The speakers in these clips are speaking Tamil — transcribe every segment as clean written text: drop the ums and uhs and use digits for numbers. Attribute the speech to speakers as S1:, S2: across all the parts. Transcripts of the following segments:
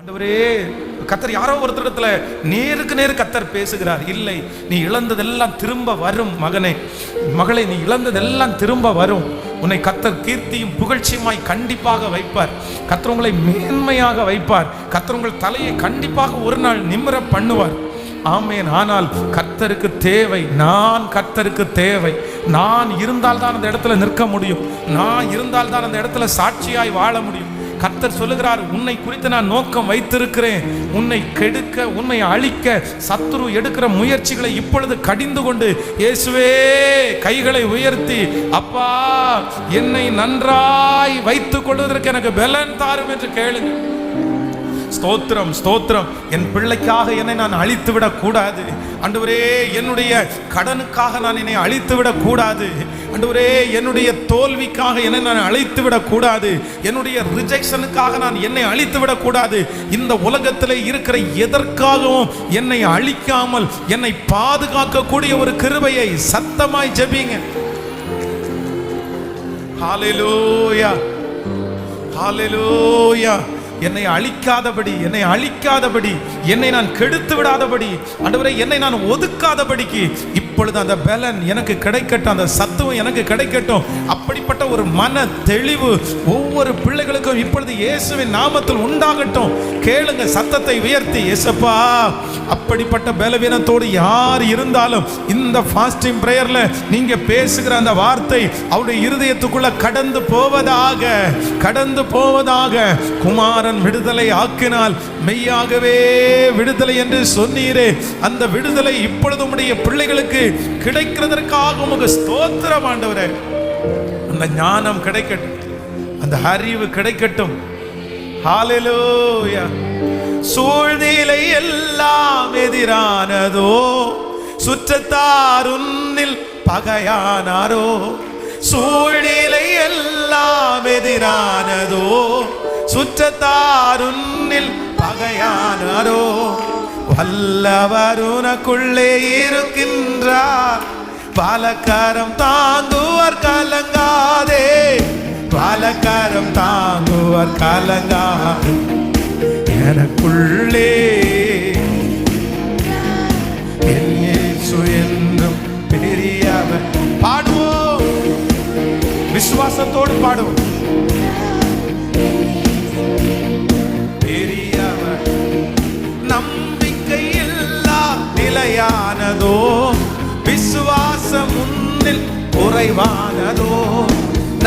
S1: ஆண்டவரே, கர்த்தர் யாரோ ஒருத்தரிடத்துல நேருக்கு நேரு கர்த்தர் பேசுகிறார். இல்லை, நீ இழந்ததெல்லாம் திரும்ப வரும் மகனே, மகளே, நீ இழந்ததெல்லாம் திரும்ப வரும். உன்னை கர்த்தர் கீர்த்தியும் புகழ்ச்சியுமாய் கண்டிப்பாக வைப்பார். கர்த்தர் உங்களை மேன்மையாக வைப்பார். கர்த்தர் உங்கள் தலையை கண்டிப்பாக ஒரு நாள் நிமிர பண்ணுவார். ஆமேன். ஆனால் கர்த்தருக்கு தேவை, நான் கர்த்தருக்கு தேவை. நான் இருந்தால் தான் அந்த இடத்துல நிற்க முடியும். நான் இருந்தால் தான் அந்த இடத்துல சாட்சியாய் வாழ முடியும். கர்த்தர் சொல்லுகிறார், உன்னை குறித்து நான் நோக்கம் வைத்திருக்கிறேன். உன்னை கெடுக்க, உன்னை அழிக்க சத்துரு எடுக்கிற முயற்சிகளை இப்பொழுது கடிந்து கொண்டு, இயேசுவே, கைகளை உயர்த்தி, அப்பா, என்னை நன்றாய் வைத்துக் கொள்வதற்கு எனக்கு பலன் தாரும் என்று கேளுங்க. ஸ்தோத்திரம், ஸ்தோத்திரம். என் பிள்ளைக்காக என்னை நான் அழித்து விடக் கூடாது ஆண்டவரே. என்னுடைய கடனுக்காக நான் என்னை அழித்து விடக் கூடாது ஆண்டவரே. என்னுடைய தோல்விக்காக என்னை நான் அழித்து விடக் கூடாது. என்னுடைய ரிஜெக்ஷனுக்காக நான் என்னை அழித்து விடக் கூடாது. இந்த உலகத்தில் இருக்கிற எதற்காகவும் என்னை அழிக்காமல் என்னை பாதுகாக்கக்கூடிய ஒரு கிருபையை சத்தமாய் ஜெபிங்க. ஹல்லேலூயா, ஹல்லேலூயா. என்னை அழிக்காதபடி, என்னை அழிக்காதபடி, என்னை நான் கெடுத்து விடாதபடி ஆண்டவரே, என்னை நான் ஒதுக்காதபடிக்கு இப்பொழுது அந்த பலன் எனக்கு கிடைக்கட்டும், அந்த சத்துவம் எனக்கு கிடைக்கட்டும். அப்படிப்பட்ட ஒரு மன தெளிவு ஒவ்வொரு பிள்ளைகளுக்கும் இப்பொழுது இயேசுவின் நாமத்தில் உண்டாகட்டும். கேளுங்க, சத்தத்தை உயர்த்தி, இயேசப்பா, அப்படிப்பட்ட பலவீனத்தோடு யார் இருந்தாலும் இந்த ஃபாஸ்டிங் பிரேயர்ல நீங்க பேசுகிற அந்த வார்த்தை அவருடைய இருதயத்துக்குள்ள கடந்து போவதாக, கடந்து போவதாக. குமாரன் விடுதலை ஆக்கினால் மெய்யாகவே விடுதலை என்று சொன்னீரே, அந்த விடுதலை இப்பொழுது உம்முடைய பிள்ளைகளுக்கு கிடைக்கிறதற்காக உமக்கு ஸ்தோத்திரம் ஆண்டவரே. அந்த ஞானம் கிடைக்கட்டும், அந்த அறிவு கிடைக்கட்டும். ஹல்லேலூயா. சூழ்நிலை எல்லாம் எதிரானதோ, சுற்றத்தார் உன்னில் பகையானாரோ. சூழ்நிலை எல்லாம் எதிரானதோ, சுற்றத்தார் உன்னில் பகையானாரோ. வல்லவர் உனக்குள்ளே இருக்கின்றார், பலகரம் தாங்குவர் கலங்காதே, பலகரம் தாங்குவர் கலங்காதே. எனக்குள்ளே என் இயேசு என்றும் பெரியவர். பாடுவோம், விசுவாசத்தோடு பாடுவோம். பெரியவர். நம்பிக்கை இல்லா நிலையானதோ, விசுவாசம் உன்னில் குறைவானதோ.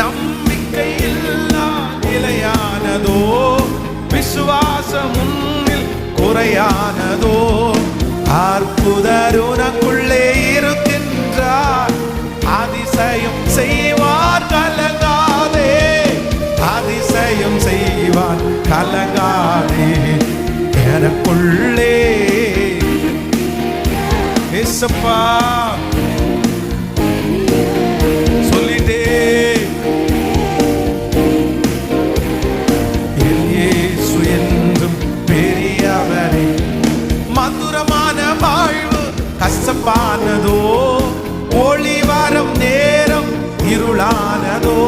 S1: நம்பிக்கை இல்லா நிலையானதோ, விசுவாசம் உன்னில் குறையானதோ. அற்புதர் உனக்குள்ளே இருக்கின்றார், அதிசயம் செய்வார் கலங்காதே, அதிசயம் செய்வார் கலங்காதே. எனக்குள்ளே இயேசப்பா சொல்லிட்டே, என் இயேசு என்றும் பெரியவரே. மதுரமான வாழ்வு கசப்பானதோ, ஒளி வரும் நேரம் இருளானதோ.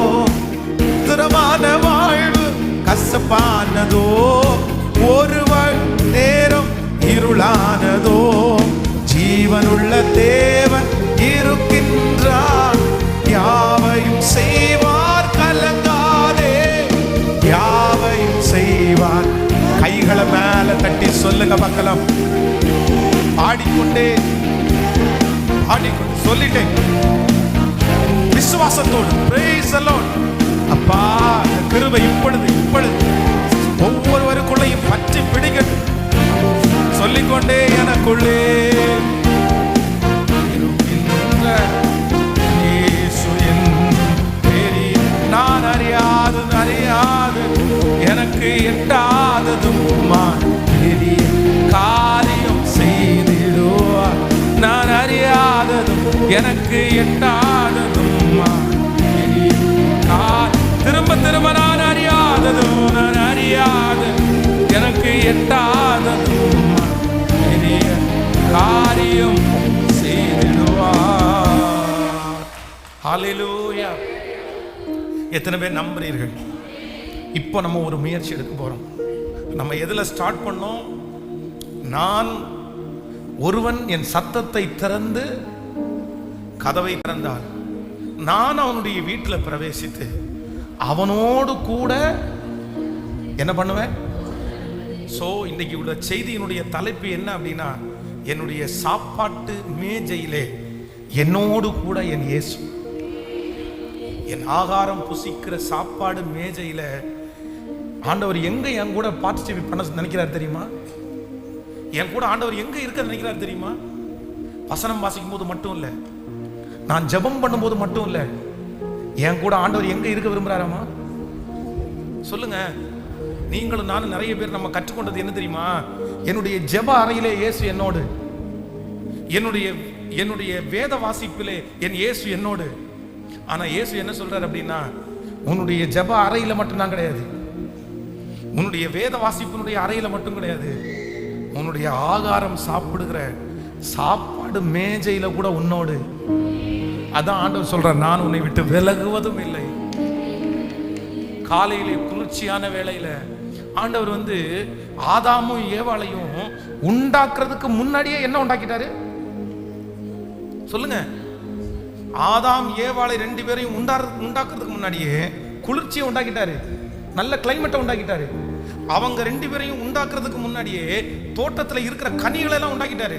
S1: மதுரமான வாழ்வு கசப்பானதோ, ஒரு நேரம் இருளானதோ. ஜீவனுள்ள தேவன் இருக்கின்றார், யாவையும் செய்வார் கலங்காதே, யாவையும் செய்வார். கைகளை மேல தட்டி சொல்லுங்க பார்க்கலாம். ஆடிக்கொண்டே ஆடிக்கொண்டு சொல்லிட்டேன் விசுவாசத்தோடு. praise the Lord. அப்பா, கிருபை இப்பொழுது இப்பொழுது ஒவ்வொருவருக்குள்ளையும் பற்றி பிடிக்கட்டும். சொல்லிக்கொண்டே, எனக்குள்ளே இருக்கின்ற இயேசு என்றும் பெரிய, நான் அறியாது அறியாது எனக்கு எட்டாததும் பெரிய காரியம் செய்திடுவார். நான் அறியாததும் எனக்கு எட்டாததும் பெரிய காரியம். திரும்ப திரும்ப நான் அறியாததும், நான் அறியாது எனக்கு எட்டாததும் பெரிய காரியம் செய்திடுவார். ஹல்லேலூயா. எத்தனை பேர் நம்புறீர்கள்? இப்போ நம்ம ஒரு முயற்சி எடுக்க போறோம். நம்ம எதுல ஸ்டார்ட் பண்ணோம்? நான் ஒருவன் என் சத்தத்தை திறந்து கதவை திறந்தால் நான் அவனுடைய வீட்டில் பிரவேசித்து அவனோடு கூட என்ன பண்ணுவேன்? சோ இன்னைக்கு உள்ள செய்தியினுடைய தலைப்பு என்ன அப்படின்னா, என்னுடைய சாப்பாட்டு மேஜையிலே என்னோடு கூட என் இயேசு. என் ஆகாரம் புசிக்கிற சாப்பாடு மேஜையில ஆண்டவர் எங்க என் கூட பார்ட்டிசிபேட் பண்ண நினைக்கிறார் தெரியுமா? என் கூட ஆண்டவர் எங்க இருக்க நினைக்கிறார் தெரியுமா? வசனம் வாசிக்கும் போது மட்டும் இல்ல, நான் ஜெபம் பண்ணும்போது மட்டும் இல்ல, என் கூட ஆண்டவர் எங்க இருக்க விரும்புறாராமா? சொல்லுங்க. நீங்களும் நானும் நிறைய பேர் நம்ம கற்றுக்கொண்டது என்ன தெரியுமா? என்னுடைய ஜெப அறையிலே இயேசு என்னோடு, என்னுடைய வேத வாசிப்பிலே என் இயேசு என்னோடு. ஆனா இயேசு என்ன சொல்றாரு அப்படின்னா, உன்னுடைய ஜெப அறையில மட்டும் தான் கிடையாது, உன்னுடைய வேத வாசிப்பினுடைய அறையில மட்டும் கிடையாது, உன்னுடைய ஆகாரம் சாப்பிடுகிற சாப்பாடு மேஜையில கூட உன்னோடு. அதான் ஆண்டவர் சொல்றார், நான் உன்னை விட்டு விலகுவதும் இல்லை. காலையிலே குளிர்ச்சியான வேளையில ஆண்டவர் ஆதாமும் ஏவாளையும் உண்டாக்குறதுக்கு முன்னாடியே என்ன உண்டாக்கிட்டாரு சொல்லுங்க? ஆதாம் ஏவாளை 2 பேரையும் உண்டாக்குறதுக்கு முன்னாடியே குளிர்ச்சியை உண்டாக்கிட்டாரு, நல்ல கிளைமேட்டை உண்டாக்கிட்டாரு. அவங்க 2 பேரையும் உண்டாக்குறதுக்கு முன்னாடியே தோட்டத்துல இருக்கிற கனிகளை எல்லாம் உண்டாக்கிட்டாரு.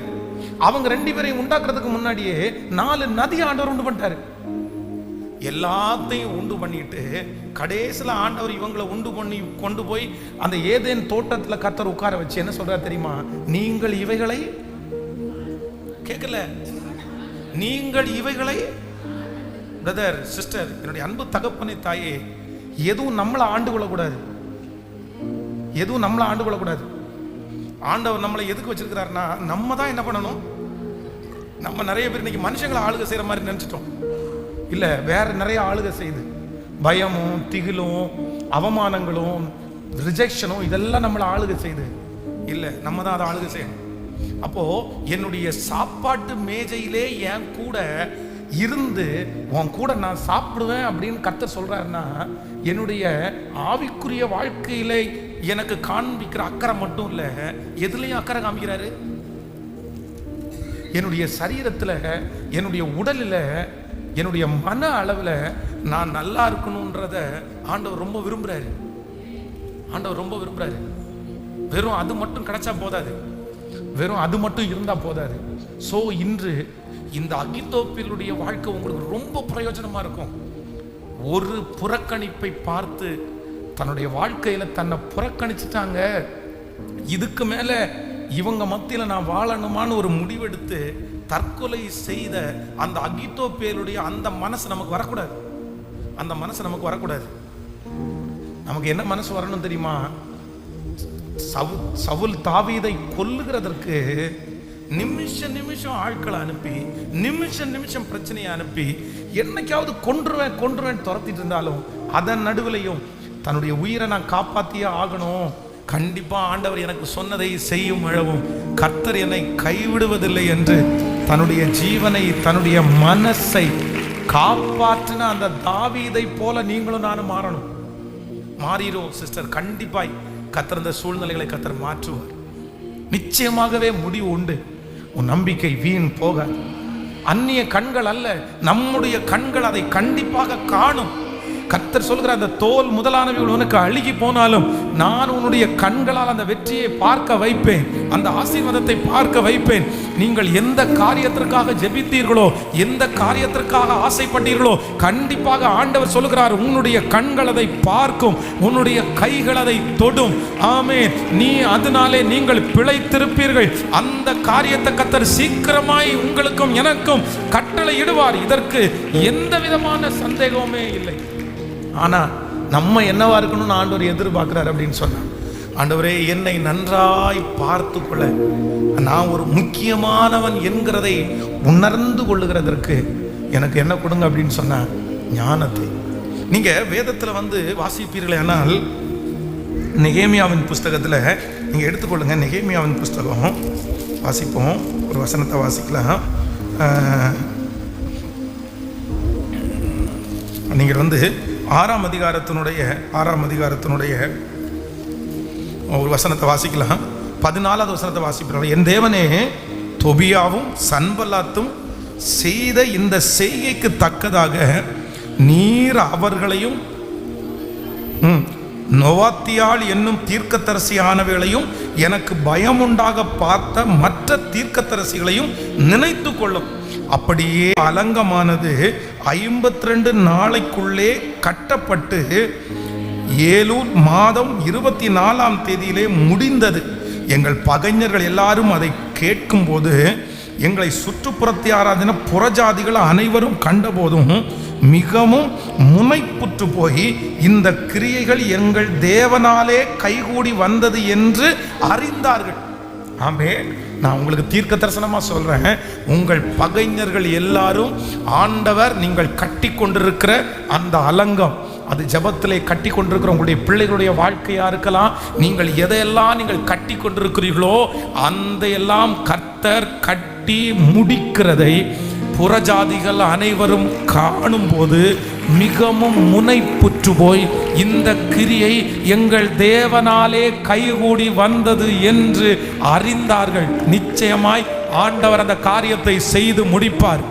S1: அவங்க 2 பேரையும் உண்டாக்குறதுக்கு முன்னாடியே 4 நதி ஆண்டவர் உண்டு பண்ணிட்டாரு. எல்லாத்தையும் உண்டு பண்ணிட்டு கடைசியில ஆண்டவர் இவங்களை உண்டு பண்ணி கொண்டு போய் அந்த ஏதேன் தோட்டத்துல கர்த்தர் உட்கார வச்சு என்ன சொல்றாரு தெரியுமா? நீங்கள் இவைகளை கேட்கல, நீங்கள் இவைகளை. பிரதர் சிஸ்டர், என்னுடைய அன்பு தகப்பனை தாயே, எதுவும் நம்மளை ஆண்டு கொள்ளக்கூடாது, எதுவும் நம்மளை ஆண்டு கொள்ளக்கூடாது. ஆண்டவர் நம்மளை எதுக்கு வச்சிருக்கிறாருன்னா, நம்ம தான் என்ன பண்ணணும்? நம்ம நிறைய பேர் இன்னைக்கு மனுஷங்களை ஆளுகை செய்யற மாதிரி நினைச்சிட்டோம். இல்ல, வேற நிறைய ஆளுகை செய்து பயமும் திகிலும் அவமானங்களும் ரிஜெக்ஷனும் இதெல்லாம் நம்மளை ஆளுகை செய்து இல்ல, நம்ம தான் அதை ஆளுகை செய்யணும். அப்போ என்னுடைய சாப்பாட்டு மேஜையிலே என் கூட இருந்து உன் கூட நான் சாப்பிடுவேன் அப்படின்னு கர்த்தர் சொல்றாருன்னா, என்னுடைய ஆவிக்குரிய வாழ்க்கையில எனக்கு காண்பிக்கிற அக்கறை மட்டும் இல்ல, எதுலயும் அக்கறை காமிக்கிறாரு. என்னுடைய சரீரத்துல, என்னுடைய உடலில், என்னுடைய மன அளவில் நான் நல்லா இருக்கணும்ன்றத ஆண்டவர் ரொம்ப விரும்புறாரு. ஆண்டவர் ரொம்ப விரும்புறாரு. வெறும் அது மட்டும் கிடைச்சா போதாது, வெறும் அது மட்டும் இருந்தா போதாது. சோ இன்று இந்த அகித்தோப்பியலுடைய வாழ்க்கை உங்களுக்கு ரொம்ப பிரயோஜனமா இருக்கும். ஒரு புறக்கணிப்பை பார்த்து தன்னுடைய வாழ்க்கையில தன்னை புறக்கணிச்சுட்டாங்க, இதுக்கு மேல இவங்க மத்தியில நான் வாழணுமான்னு ஒரு முடிவெடுத்து தற்கொலை செய்த அந்த அகித்தோப்பியலுடைய அந்த மனசு நமக்கு வரக்கூடாது. அந்த மனசு நமக்கு வரக்கூடாது. நமக்கு என்ன மனசு வரணும் தெரியுமா? சவுல் தாவீதை கொல்லுகிறதற்கு நிமிஷம் ஆட்களை அனுப்பி, நிமிஷம் பிரச்சனையை அனுப்பி, என்னைக்காவது கொன்றுவேன் துரத்திட்டு இருந்தாலும் அதன் நடுவிலையும் தன்னுடைய உயிரை நான் காப்பாத்தியே ஆகணும், கண்டிப்பா ஆண்டவர் எனக்கு சொன்னதை செய்யும் அளவும் கர்த்தர் என்னை கைவிடுவதில்லை என்று தன்னுடைய ஜீவனை, தன்னுடைய மனசை காப்பாற்றின அந்த தாவீதை போல நீங்களும் நானும் மாறணும். மாறிடும் சிஸ்டர். கண்டிப்பாய் கர்த்தர் இந்த சூழ்நிலைகளை கர்த்தர் மாற்றுவார். நிச்சயமாகவே முடிவு உண்டு. உன் நம்பிக்கை வீண் போகாது. அந்நிய கண்கள் அல்ல, நம்முடைய கண்கள் அதை கண்டிப்பாக காணும். கர்த்தர் சொல்கிற அந்த தோல் முதலானவைகள் உனக்கு அழுகி போனாலும் நான் உன்னுடைய கண்களால் அந்த வெற்றியை பார்க்க வைப்பேன், அந்த ஆசீர்வாதத்தை பார்க்க வைப்பேன். நீங்கள் எந்த காரியத்திற்காக ஜெபித்தீர்களோ, எந்த காரியத்திற்காக ஆசைப்பட்டீர்களோ, கண்டிப்பாக ஆண்டவர் சொல்கிறார், உன்னுடைய கண்கள் அதை பார்க்கும், உன்னுடைய கைகள் அதை தொடும். ஆமென். நீ அதனாலே நீங்கள் பிழைத்திருப்பீர்கள். அந்த காரியத்தை கர்த்தர் சீக்கிரமாய் உங்களுக்கும் எனக்கும் கட்டளை இடுவார். இதற்கு எந்த விதமான சந்தேகமே இல்லை. ஆனா நம்ம என்னவா இருக்கணும்னு ஆண்டவர் எதிர்பார்க்கிறார் அப்படின்னு சொன்னார். ஆண்டவரே, என்னை நன்றாய் பார்த்து கொள்ள, நான் ஒரு முக்கியமானவன் என்கிறதை உணர்ந்து கொள்ளுகிறதற்கு எனக்கு என்ன கொடுங்க அப்படின்னு சொன்ன ஞானத்தை. நீங்க வேதத்துல வாசிப்பீர்களே ஆனால் நெகேமியாவின் புஸ்தகத்துல நீங்க எடுத்துக்கொள்ளுங்க. நெகேமியாவின் புஸ்தகம் வாசிப்போம். ஒரு வசனத்தை வாசிக்கலாம். நீங்கள் 6ஆம் அதிகாரத்தினுடைய ஒரு வசனத்தை வாசிக்கலாம். 14வது வசனத்தை வாசிப்பார்கள். என் தேவனே, தொபியாவும் சன்பல்லாத்தும் செய்த இந்த செய்கைக்கு தக்கதாக நீர் அவர்களையும் நோவாத்தியாள் என்னும் தீர்க்கதரிசியானவர்களையும் எனக்கு பயமுண்டாக பார்த்த மற்ற தீர்க்கதரிசிகளையும் நினைத்து கொள்ளும். அப்படியே அலங்கமானது 52 நாளைக்குள்ளே கட்டப்பட்டு ஏலூர் மாதம் 24ஆம் தேதியிலே முடிந்தது. எங்கள் பகைஞர்கள் எல்லாரும் அதை கேட்கும்போது எங்களை சுற்றுப்புறத்தை ஆராதின புறஜாதிகள் அனைவரும் கண்டபோதும் மிகவும் முனைப்புற்று போய் இந்த கிரியைகள் எங்கள் தேவனாலே கைகூடி வந்தது என்று அறிந்தார்கள். ஆமென். நான் உங்களுக்கு தீர்க்க தரிசனமா சொல்றேன், உங்கள் பகைஞர்கள் எல்லாரும் ஆண்டவர் நீங்கள் கட்டி கொண்டிருக்கிற அந்த அலங்கம், அது ஜபத்திலே கட்டி கொண்டிருக்கிற உங்களுடைய பிள்ளைகளுடைய வாழ்க்கையா இருக்கலாம். நீங்கள் எதையெல்லாம் நீங்கள் கட்டி கொண்டிருக்கிறீர்களோ அந்த எல்லாம் கர்த்தர் கட்டி முடிக்கிறதை புறஜாதிகள் அனைவரும் காணும் போது மிகவும் முனைப்புற்று போய் இந்த கிரியை எங்கள் தேவனாலே கைகூடி வந்தது என்று அறிந்தார்கள். நிச்சயமாய் ஆண்டவர் அந்த காரியத்தை செய்து முடிப்பார்.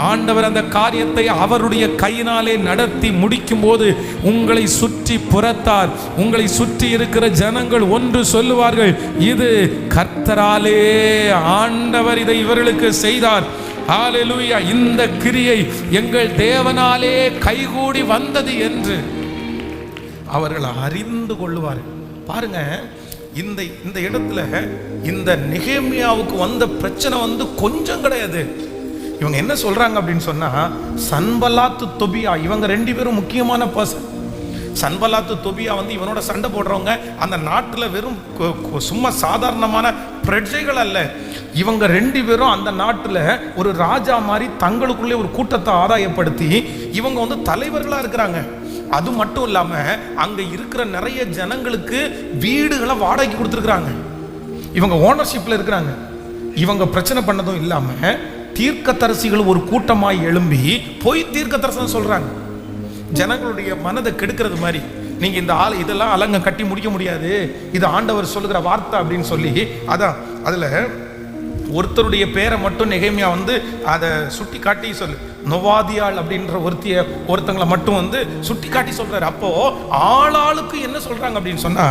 S1: ஆண்டவர் அந்த காரியத்தை அவருடைய கையினாலே நடத்தி முடிக்கும் போது உங்களை சுற்றி புறத்தார், உங்களை சுற்றி இருக்கிற ஜனங்கள் ஒன்று சொல்லுவார்கள், இது கர்த்தராலே ஆண்டவர் இதை இவர்களுக்கு செய்தார். ஹல்லேலூயா, இந்த கிரியை எங்கள் தேவனாலே கைகூடி வந்தது என்று அவர்கள் அறிந்து கொள்வார்கள். பாருங்க, இந்த இடத்துல இந்த நெகேமியாவுக்கு வந்த பிரச்சனை கொஞ்சம் கிடையாது. இவங்க என்ன சொல்றாங்க அப்படின்னு சொன்னா, சன்பல்லாத்து தொபியா இவங்க 2 பேரும் முக்கியமான பர்சன். சன்பல்லாத்து தொபியா இவனோட சண்டை போடுறவங்க. அந்த நாட்டில் வெறும் சும்மா சாதாரணமான பிரஜைகள் அல்ல. இவங்க 2 பேரும் அந்த நாட்டில் ஒரு ராஜா மாதிரி தங்களுக்குள்ளே ஒரு கூட்டத்தை ஆதாயப்படுத்தி இவங்க தலைவர்களாக இருக்கிறாங்க. அது மட்டும் இல்லாம அங்க இருக்கிற நிறைய ஜனங்களுக்கு வீடுகளை வாடகைக்கு கொடுத்துருக்குறாங்க. இவங்க ஓனர்ஷிப்ல இருக்கிறாங்க. இவங்க பிரச்சனை பண்ணதும் இல்லாம தீர்க்கதரிசிகள் ஒரு கூட்டமாய் எழும்பி போய் தீர்க்க தரிசனம் சொல்றாங்க. ஜனங்களுடைய மனதை கெடுக்கிறது மாதிரி, நீங்க இந்த இதெல்லாம் அலங்க கட்டி முடிக்க முடியாது, இது ஆண்டவர் சொல்லுகிற வார்த்தை அப்படின்னு சொல்லி, அதான் அதுல ஒருத்தருடைய பேரை மட்டும் நெகேமியா அதை சுட்டி காட்டி சொல்லு, நோவாதியாள் அப்படின்ற ஒருத்தங்களை மட்டும் சுட்டி காட்டி சொல்றாரு. அப்போ ஆளாளுக்கு என்ன சொல்றாங்க அப்படின்னு சொன்னா,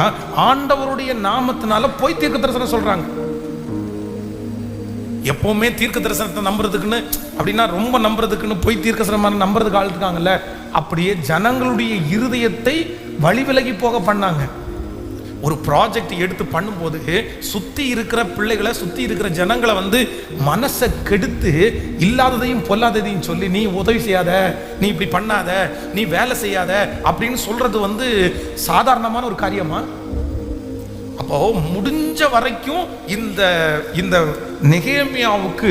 S1: ஆண்டவருடைய நாமத்தினால போய் தீர்க்க தரிசனம் சொல்றாங்க. எப்பவுமே தீர்க்க தரிசனத்தை நம்புறதுக்குன்னு அப்படின்னா ரொம்ப நம்புறதுக்குன்னு போய் தீர்க்க தரிசனம் நம்புறதுக்கு ஆள் இருக்காங்கல்ல, அப்படியே ஜனங்களுடைய இருதயத்தை வழி விலகி போக பண்ணாங்க. ஒரு ப்ராஜெக்ட் எடுத்து பண்ணும்போது சுத்தி இருக்கிற பிள்ளைகளை, சுத்தி இருக்கிற ஜனங்களை மனசை கெடுத்து இல்லாததையும் பொல்லாததையும் சொல்லி, நீ உதவி செய்யாத, நீ இப்படி பண்ணாத, நீ வேலை செய்யாத அப்படின்னு சொல்றது சாதாரணமான ஒரு காரியமா? அப்போ முடிஞ்ச வரைக்கும் இந்த நெகேமியாவுக்கு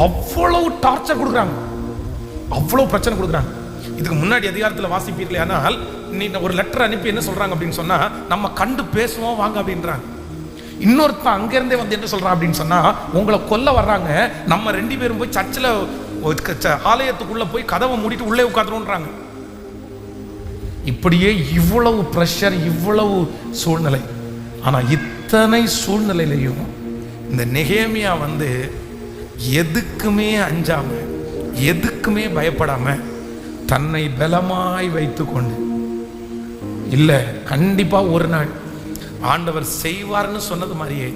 S1: அவ்வளவு டார்ச்சர் கொடுக்குறாங்க, அவ்வளவு பிரச்சனை கொடுக்குறாங்க. இதுக்கு முன்னாடி அதிகாரத்தில் வாசிப்பீர்களே, ஆனால் நீ ஒரு லெட்டர் அனுப்பி என்ன சொல்றாங்க அப்படின்னு சொன்னா, நம்ம கண்டு பேசுவோம் வாங்க அப்படின்றாங்க. இன்னொருத்தன் அங்கிருந்தே என்ன சொல்றான் அப்படின்னு சொன்னா, உங்களை கொல்ல வர்றாங்க, நம்ம 2 பேரும் போய் சர்ச்சில் ஆலயத்துக்குள்ள போய் கதவை மூடிட்டு உள்ளே உட்காந்துருன்றாங்க. இப்படியே இவ்வளவு பிரஷர், இவ்வளவு சூழ்நிலை. ஆனா இத்தனை சூழ்நிலையிலையும் இந்த நெகேமியா எதுக்குமே அஞ்சாம, எதுக்குமே பயப்படாம, தன்னை பலமாய் வைத்து கொண்டு, இல்ல கண்டிப்பா ஒரு நாள் ஆண்டவர் செய்வார்னு சொன்னது மாதிரியே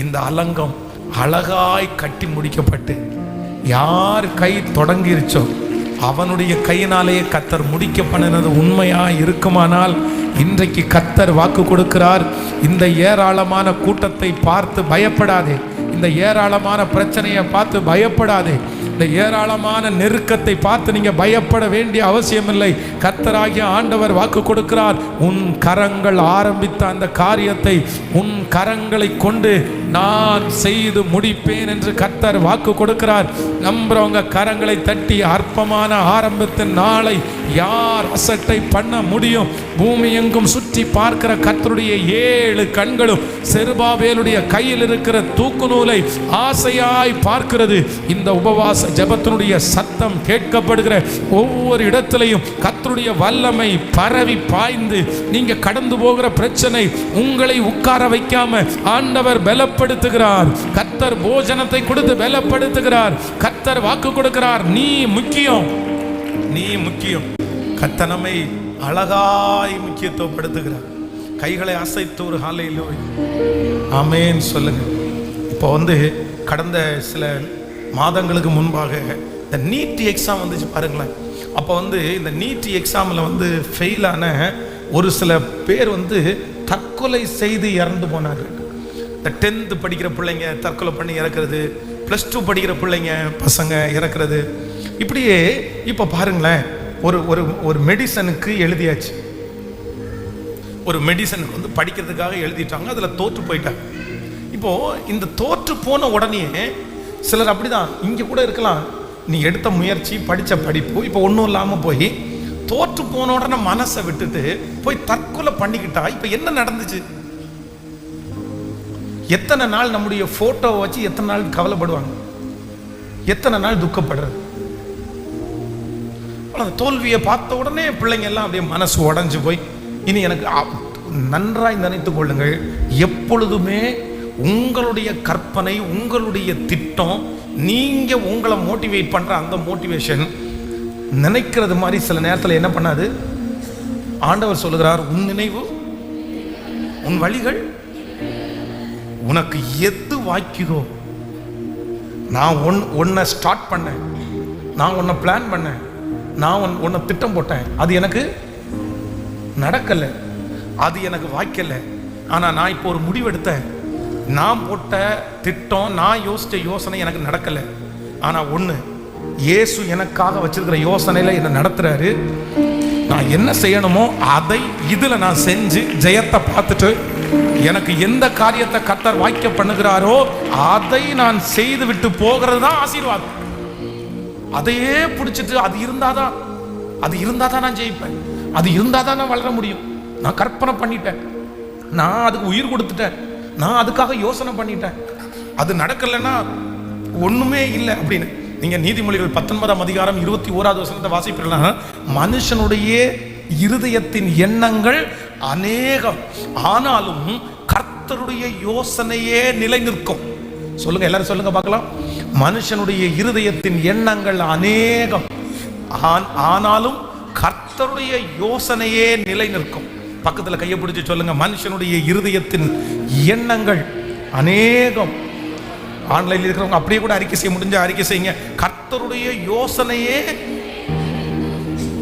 S1: இந்த அலங்கம் அழகாய் கட்டி முடிக்கப்பட்டு, யார் கை தொடங்கிருச்சோ அவனுடைய கையினாலேயே கர்த்தர் முடிக்க பண்ணினது உண்மையா இருக்குமானால், இன்றைக்கு கர்த்தர் வாக்கு கொடுக்கிறார். இந்த ஏராளமான கூட்டத்தை பார்த்து பயப்படாதே, இந்த ஏராளமான பிரச்சனையை பார்த்து பயப்படாதே, இந்த ஏராளமான நெருக்கத்தை பார்த்து நீங்க பயப்பட வேண்டிய அவசியம் இல்லை. கர்த்தராகிய ஆண்டவர் வாக்கு கொடுக்கிறார், உன் கரங்கள் ஆரம்பித்த அந்த காரியத்தை உன் கரங்களை கொண்டு நான் செய்து முடிப்பேன் என்று கர்த்தர் வாக்கு கொடுக்கிறார். நம்புறவங்க கரங்களை தட்டி அற்பமான ஆரம்பத்தின் நாளை யார் அசட்டை பண்ண முடியும்? பூமி எங்கும் சுற்றி பார்க்கிற கர்த்தருடைய 7 கண்களும் செருபாபேலுடைய கையில் இருக்கிற தூக்கு நூலை ஆசையாய் பார்க்கிறது. இந்த உபவாச ஜெபத்தினுடைய சத்தம் கேட்கப்படுகிற ஒவ்வொரு இடத்திலையும் கர்த்தருடைய வல்லமை பரவி பாய்ந்து, நீங்க கடந்து போகிற பிரச்சனை உங்களை உட்கார வைக்காம ஆண்டவர் பலப்படுத்துகிறார். கர்த்தர் போஜனத்தை கொடுத்து பலப்படுத்துகிறார். கர்த்தர் வாக்கு கொடுக்கிறார், நீ முக்கியம், நீ முக்கியம். கர்த்தர் நம்மை அழகாய் முக்கியத்துவப்படுத்துகிறார். கைகளை அசைத்து ஒரு ஹல்லேலூயா ஆமென் சொல்லுங்க. இப்போ கடந்த சில மாதங்களுக்கு முன்பாக இந்த நீட் எக்ஸாம் வந்துச்சு பாருங்களேன். அப்போ இந்த நீட் எக்ஸாமில் ஃபெயிலான ஒரு சில பேர் தற்கொலை செய்து இறந்து போனார்கள். இந்த 10th படிக்கிற பிள்ளைங்க தற்கொலை பண்ணி இறக்குறது, +2 படிக்கிற பிள்ளைங்க பசங்க இறக்குறது. இப்படியே இப்போ பாருங்களேன், ஒரு ஒரு ஒரு மெடிசனுக்கு எழுதியாச்சு. ஒரு மெடிசனுக்கு படிக்கிறதுக்காக எழுதிட்டாங்க, அதில் தோற்று போயிட்டாங்க. இப்போது இந்த தோற்று போன உடனே சிலர் அப்படிதான் இங்கே கூட இருக்கலாம். நீ எடுத்த முயற்சி, படித்த படிப்பு இப்போ ஒன்றும் இல்லாமல் போய் தோற்று போன உடனே மனசை விட்டுட்டு போய் தற்கொலை பண்ணிக்கிட்டா இப்போ என்ன நடந்துச்சு? எத்தனை நாள் நம்முடைய போட்டோவை வச்சு எத்தனை நாள் கவலைப்படுவாங்க, எத்தனை நாள் துக்கப்படுறது. தோல்வியை பார்த்த உடனே பிள்ளைங்க எல்லாம் அப்படியே மனசு உடஞ்சு போய் இனி எனக்கு நன்றாய் நினைத்துக் கொள்ளுங்கள், எப்பொழுதுமே உங்களுடைய கற்பனை, உங்களுடைய திட்டம், நீங்க உங்களை மோட்டிவேட் பண்ற அந்த மோட்டிவேஷன் நினைக்கிறது மாதிரி சில நேரத்தில் என்ன பண்ணாது. ஆண்டவர் சொல்லுகிறார், உன் நினைவு, உன் வழிகள், உனக்கு எது வாய்க்குதோ. நான் உன்னை ஸ்டார்ட் பண்ணேன், நான் உன்னை பிளான் பண்ணேன், நான் உன்னை திட்டம் போட்டேன், அது எனக்கு நடக்கலை, அது எனக்கு வாய்க்கலை. ஆனால் நான் இப்போ ஒரு முடிவெடுத்தேன், நான் போட்ட திட்டம், நான் யோசித்த யோசனை எனக்கு நடக்கலை. ஆனால் ஒன்று, இயேசு எனக்காக வச்சிருக்கிற யோசனையில் என்னை நடத்துறாரு. நான் என்ன செய்யணுமோ அதை இதில் நான் செஞ்சு ஜெயத்தை பார்த்துட்டு, எனக்கு எந்த காரியத்தை கர்த்தர் வாய்க்க பண்ணுகிறாரோ அதை நான் செய்து விட்டு போகிறது தான் ஆசீர்வாதம். அதையே பிடிச்சிட்டு அது இருந்தாதான் நான் ஜெயிப்பேன், அது இருந்தாதான் நான் வளர முடியும். நான் கற்பனை பண்ணிட்டேன், நான் அதுக்கு உயிர் கொடுத்துட்டேன், நான் அதுக்காக யோசனை பண்ணிட்டேன், அது நடக்கலைன்னா ஒண்ணுமே இல்லை அப்படின்னு. நீங்க நீதிமொழிகள் 19ஆம் அதிகாரம் 21வது வசனத்தை வாசிப்பீர்களா? மனுஷனுடைய இருதயத்தின் எண்ணங்கள் அநேகம், ஆனாலும் கர்த்தருடைய யோசனையே நிலை நிற்கும். சொல்லுங்க, எல்லாரும் சொல்லுங்க பார்க்கலாம். மனுஷனுடைய இருதயத்தின் எண்ணங்கள் அநேகம், ஆனாலும் கர்த்தருடைய யோசனையே நிலை நிற்கும். பக்கத்தில் கையை பிடிச்சு சொல்லுங்க, மனுஷனுடைய இருதயத்தின் எண்ணங்கள் அநேகம். ஆன்லைனில் இருக்கிறவங்க அப்படியே கூட அறிக்கை செய்ய முடிஞ்ச அறிக்கை செய்யுங்க, கர்த்தருடைய யோசனையே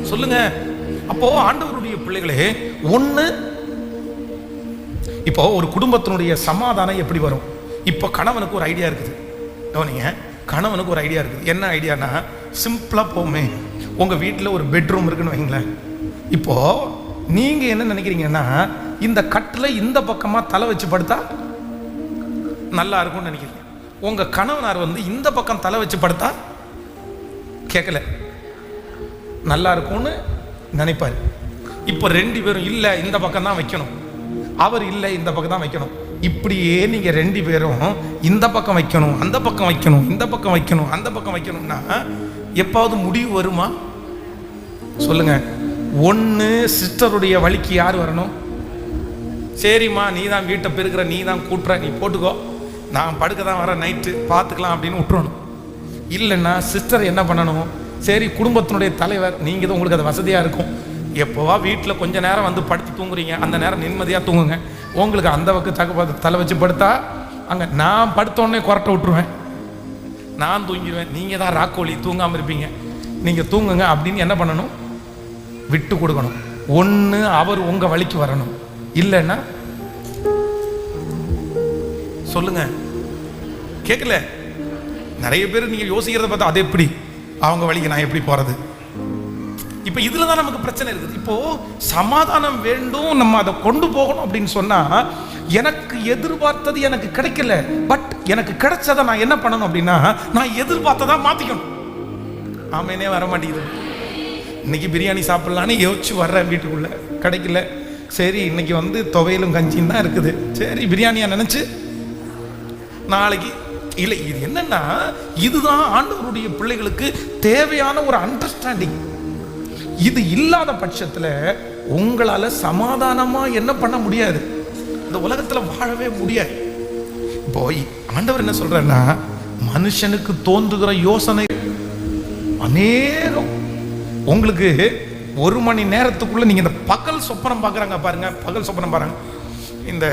S1: சொல்லுங்க. அப்போ ஆண்டவருடைய பிள்ளைகளே, ஒண்ணு, இப்போ ஒரு குடும்பத்தினுடைய சமாதானம் எப்படி வரும்? இப்போ கணவனுக்கு ஒரு ஐடியா இருக்குது, கவனிங்க, கணவனுக்கு ஒரு ஐடியா இருக்குது. என்ன ஐடியானா, சிம்பிளா போமே, உங்க வீட்டில் ஒரு பெட்ரூம் இருக்குன்னு வைங்களேன். இப்போ நீங்க என்ன நினைக்கிறீங்கன்னா, இந்த கட்டில் இந்த பக்கமா தலை வச்சு படுத்தா நல்லா இருக்கும்னு நினைக்கிறீங்க. உங்க கணவனார் இந்த பக்கம் தலை வச்சு படுத்தா கேட்கல, நல்லா இருக்கும்னு நினைப்பாரு. இப்போ 2 பேரும் இல்லை இந்த பக்கம் தான் வைக்கணும், அவர் இல்லை இந்த பக்கம் தான் வைக்கணும். இப்படியே நீங்க 2 பேரும் இந்த பக்கம் வைக்கணும், அந்த பக்கம் வைக்கணும், இந்த பக்கம் வைக்கணும், அந்த பக்கம் வைக்கணும்னா எப்பாவது முடிவு வருமா? சொல்லுங்க. ஒன்று, சிஸ்டருடைய வழிக்கு யார் வரணும்? சரிம்மா, நீ தான் வீட்டை பெருக்கிற, நீ தான் கூட்டுற, நீ போட்டுக்கோ, நான் படுக்க தான் வர, நைட்டு பார்த்துக்கலாம் அப்படின்னு விட்டுறணும். இல்லைன்னா சிஸ்டர் என்ன பண்ணணும்? சரி, குடும்பத்தினுடைய தலைவர் நீங்கள் தான், உங்களுக்கு அது வசதியாக இருக்கும். எப்போவா வீட்டில் கொஞ்ச நேரம் படுத்து தூங்குறீங்க, அந்த நேரம் நிம்மதியாக தூங்குங்க. உங்களுக்கு அந்த பக்கம் தலை வச்சு படுத்தா அங்கே நான் படுத்தோடனே கொரட்டை விட்டுருவேன், நான் தூங்கிடுவேன். நீங்கள் தான் ராக்கோழி, தூங்காமல் இருப்பீங்க, நீங்கள் தூங்குங்க அப்படின்னு என்ன பண்ணணும்? விட்டு கொடுக்கணும். ஒன்று, அவர் உங்கள் வழிக்கு வரணும். இல்லைன்னா சொல்லுங்க, கேட்கல. நிறைய பேர் நீங்கள் யோசிக்கிறத பார்த்தா, அது எப்படி அவங்க வழிக்கு நான் எப்படி போகிறது? இப்போ இதில் தான் நமக்கு பிரச்சனை இருக்குது. இப்போ சமாதானம் வேண்டும், நம்ம அதை கொண்டு போகணும் அப்படின்னு சொன்னால், எனக்கு எதிர்பார்த்தது எனக்கு கிடைக்கல, பட் எனக்கு கிடைச்சதை நான் என்ன பண்ணணும் அப்படின்னா, நான் எதிர்பார்த்ததா மாற்றிக்கணும். ஆமேனே வர மாட்டேங்குது. இன்னைக்கு பிரியாணி சாப்பிட்லான்னு யோசிச்சு வர்றேன், வீட்டுக்குள்ளே கிடைக்கல. சரி இன்னைக்கு வந்து துவையலும் கஞ்சியும் தான் இருக்குது, சரி பிரியாணியா நினச்சி நாளைக்கு இல்லை. இது என்னன்னா, இதுதான் ஆண்டவருடைய பிள்ளைகளுக்கு தேவையான ஒரு அண்டர்ஸ்டாண்டிங். இது இல்லாத பட்சத்தில் உங்களால் சமாதானமாக என்ன பண்ண முடியாது, இந்த உலகத்தில் வாழவே முடியாது. இப்போ ஆண்டவர் என்ன சொல்றாருன்னா, மனுஷனுக்கு தோன்றுகிற யோசனை அநேகம். உங்களுக்கு 1 மணி நேரத்துக்குள்ள நீங்க இந்த பகல் சொப்பனம் பார்க்குறாங்க பாருங்க, பகல் சொப்பனம் பாருங்க. இந்த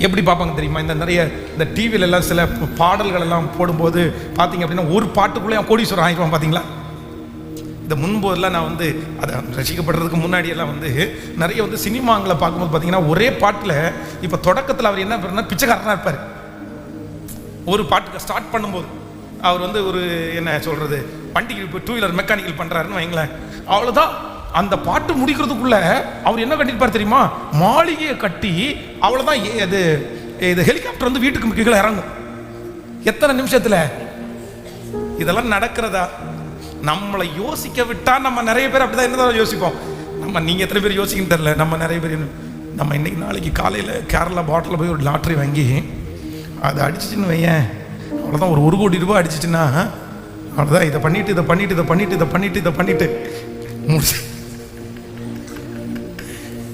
S1: எப்படி பார்ப்பாங்க தெரியுமா, இந்த நிறைய இந்த டிவியில எல்லாம் சில பாடல்கள் எல்லாம் போடும்போது பார்த்தீங்க அப்படின்னா ஒரு பாட்டுக்குள்ளே கோடீஸ்வரர் ஆகிடுவான். பார்த்தீங்களா, இந்த முன்போதெல்லாம் நான் வந்து அதை ரசிக்கப்படுறதுக்கு முன்னாடியெல்லாம் வந்து நிறைய வந்து சினிமாங்களை பார்க்கும்போது பார்த்தீங்கன்னா ஒரே பாட்டில் இப்போ தொடக்கத்தில் அவர் என்ன பண்ணார், பிச்சைக்காரனாக இருப்பார். ஒரு பாட்டுக்கு ஸ்டார்ட் பண்ணும்போது அவர் வந்து ஒரு என்ன சொல்கிறது, வண்டிக்கு இப்போ 2 வீலர் மெக்கானிக்கல் பண்ணுறாருன்னு வைங்களேன், அவ்வளோதான். அந்த பாட்டு முடிக்கிறதுக்குள்ள அவர் என்ன கட்டியிருப்பார் தெரியுமா, மாளிகையை கட்டி அவ்வளோதான். இது ஹெலிகாப்டர் வந்து வீட்டுக்கு கீழே இறங்கும். எத்தனை நிமிஷத்தில் இதெல்லாம் நடக்கிறதா? நம்மளை யோசிக்க விட்டா நம்ம நிறைய பேர் அப்படிதான் என்னதான் யோசிப்போம். நீங்கள் எத்தனை பேர் யோசிக்கன்னு தெரியல. நம்ம நிறைய பேர் நம்ம இன்னைக்கு நாளைக்கு காலையில் கேரளா பாட்டில் போய் ஒரு லாட்ரி வாங்கி அதை அடிச்சிச்சின்னு வையேன், அவ்வளோதான். ஒரு 1 கோடி ரூபாய் அடிச்சிச்சுன்னா அவ்வளோதான். இதை பண்ணிட்டு முடிச்சு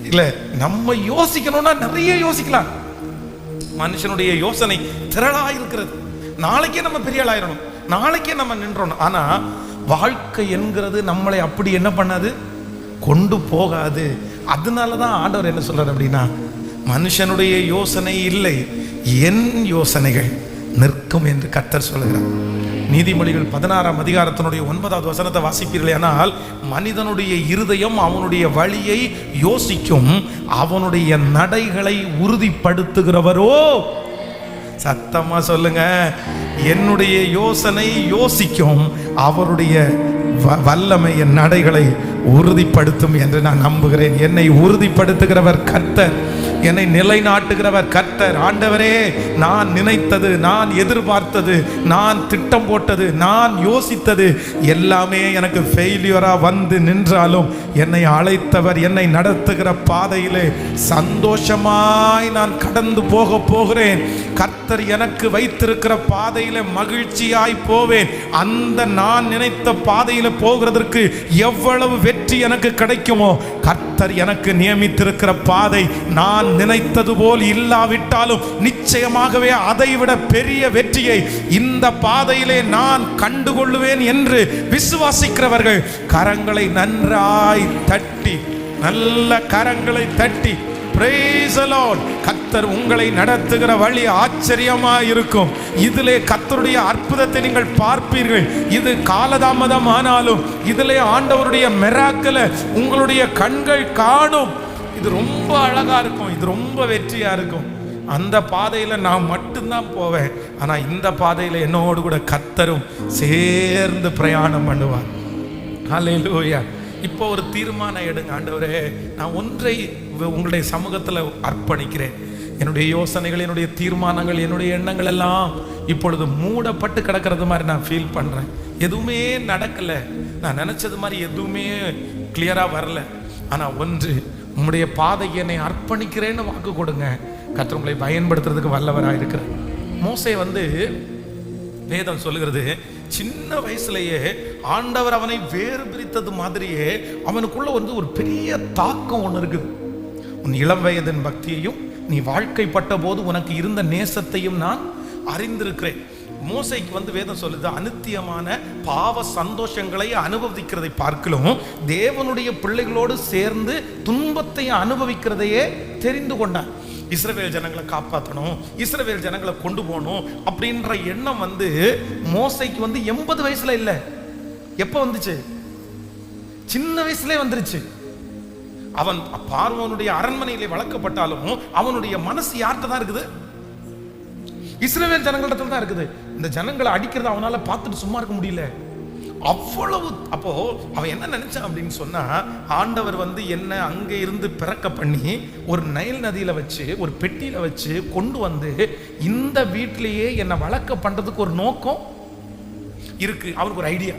S1: இல்லை. நம்ம யோசிக்கணும்னா நிறைய யோசிக்கலாம். மனுஷனுடைய யோசனை திரளாக இருக்கிறது. நாளைக்கே நம்ம பெரிய ஆளாயிரணும், நாளைக்கே நம்ம நின்றோம். ஆனா வாழ்க்கை என்கிறது நம்மளை அப்படி என்ன பண்ணாது, கொண்டு போகாது. அதனாலதான் ஆண்டவர் என்ன சொல்றாரு அப்படின்னா, மனுஷனுடைய யோசனை இல்லை, என் யோசனைகள் நிற்கும் என்று கர்த்தர் சொல்லுகிறார். நீதிமொழிகள் 16ஆம் அதிகாரத்தினுடைய 9வது வசனத்தை வாசிப்பீர்களே, ஆனால் மனிதனுடைய இருதயம் அவனுடைய வழியை யோசிக்கும், அவனுடைய நடைகளை உறுதிப்படுத்துகிறவரோ. சத்தமா சொல்லுங்க, என்னுடைய யோசனை யோசிக்கும், அவருடைய வல்லமை என் நடைகளை உறுதிப்படுத்தும் என்று நான் நம்புகிறேன். என்னை உறுதிப்படுத்துகிறவர் கர்த்தர், என்னை நிலைநாட்டுகிறவர் கர்த்தர். ஆண்டவரே, நான் நினைத்தது, நான் எதிர்பார்த்தது, நான் திட்டம் போட்டது, நான் யோசித்தது எல்லாமே எனக்கு ஃபெயிலியரா வந்து நின்றாலும் என்னை அழைத்தவர், என்னை நடத்துகிற பாதையிலே சந்தோஷமாய் நான் கடந்து போகிறேன். கர்த்தர் எனக்கு வைத்திருக்கிற பாதையில மகிழ்ச்சியாய் போவேன். அந்த நான் நினைத்த பாதையில போகிறதற்கு எவ்வளவு வெற்றி எனக்கு கிடைக்குமோ, கர்த்தர் எனக்கு நியமித்திருக்கிற பாதை நான் நினைத்தது போல் இல்லாவிட்டாலும் நிச்சயமாகவே அதைவிட பெரிய வெற்றியை இந்த பாதையிலே நான் கண்டுகொள்ளுவேன் என்று விசுவாசிக்கிறவர்கள் கரங்களை நன்றாய் தட்டி, நல்ல கரங்களை தட்டி praise the Lord. கர்த்தர் உங்களை நடத்துகிற வழி ஆச்சரியமாய் இருக்கும். இதிலே கர்த்தருடைய அற்புதத்தை நீங்கள் பார்ப்பீர்கள். இது காலதாமதம் ஆனாலும் இதிலே ஆண்டவருடைய மிராக்கிளை உங்களுடைய கண்கள் காணும். இது ரொம்ப அழகா இருக்கும், இது ரொம்ப வெற்றியா இருக்கும். அந்த பாதையில நான் மட்டும்தான் போவேன், ஆனா இந்த பாதையில என்னோடு கூட கர்த்தரும் சேர்ந்து பிரயாணம் பண்ணுவார். ஹல்லேலூயா. இப்போ ஒரு தீர்மானம் எடுங்க, ஆண்டவரே நான் ஒன்றை உங்களுடைய சமூகத்தில் அர்ப்பணிக்கிறேன். என்னுடைய யோசனைகள், என்னுடைய தீர்மானங்கள், என்னுடைய எண்ணங்கள் எல்லாம் இப்பொழுது மூடப்பட்டு கிடக்கிறது மாதிரி நான் ஃபீல் பண்ணுறேன். எதுவுமே நடக்கலை, நான் நினச்சது மாதிரி எதுவுமே கிளியராக வரல. ஆனால் ஒன்று, உங்களுடைய பாதைக்கு என்னை அர்ப்பணிக்கிறேன்னு வாக்கு கொடுங்க. கர்த்தர் உங்களை பயன்படுத்துறதுக்கு வல்லவராக இருக்கிறார். மோசே வந்து வேதம் சொல்லுகிறது, சின்ன வயசுலேயே ஆண்டவர் அவனை வேறு பிரித்தது மாதிரியே அவனுக்குள்ள வந்து ஒரு பெரிய தாக்கம் ஒன்று இருக்குது. உன் இளம் வயதின் பக்தியையும் நீ வாழ்க்கைப்பட்ட போது உனக்கு இருந்த நேசத்தையும் நான் அறிந்திருக்கிறேன். மோசைக்கு வந்து வேதம் சொல்லுது, அநித்தியமான பாவ சந்தோஷங்களை அனுபவிக்கிறதை பார்க்கலும் தேவனுடைய பிள்ளைகளோடு சேர்ந்து துன்பத்தை அனுபவிக்கிறதையே தெரிந்து கொண்டான். இஸ்ரவேல் ஜனங்களை காப்பாற்றணும், இஸ்ரவேல் ஜனங்களை கொண்டு போகணும் அப்படின்ற எண்ணம் வந்து மோசைக்கு வந்து 80 வயசுல இல்லை. எப்போ வந்துச்சு? சின்ன வயசுலேயே வந்துருச்சு. அவன் பார்வோனுடைய அரண்மனையிலே வளர்க்கப்பட்டாலும் அவனுடைய மனசு யார்கிட்ட தான் இருக்குது? இஸ்ரவேல் ஜனங்களிடத்துல தான் இருக்குது. இந்த ஜனங்களை அடிக்கிறத அவனால பார்த்துட்டு சும்மா இருக்க முடியல. அவ்வளவு. அப்போ அவன் என்ன நினைச்சான் அப்படின்னு சொன்னா, ஆண்டவர் வந்து என்ன அங்க இருந்து பிறக்க பண்ணி ஒரு நைல் நதியில வச்சு ஒரு பெட்டியில வச்சு கொண்டு வந்து இந்த வீட்டிலேயே என்னை வளர்க்க பண்றதுக்கு ஒரு நோக்கம் இருக்கு. அவருக்கு ஒரு ஐடியா,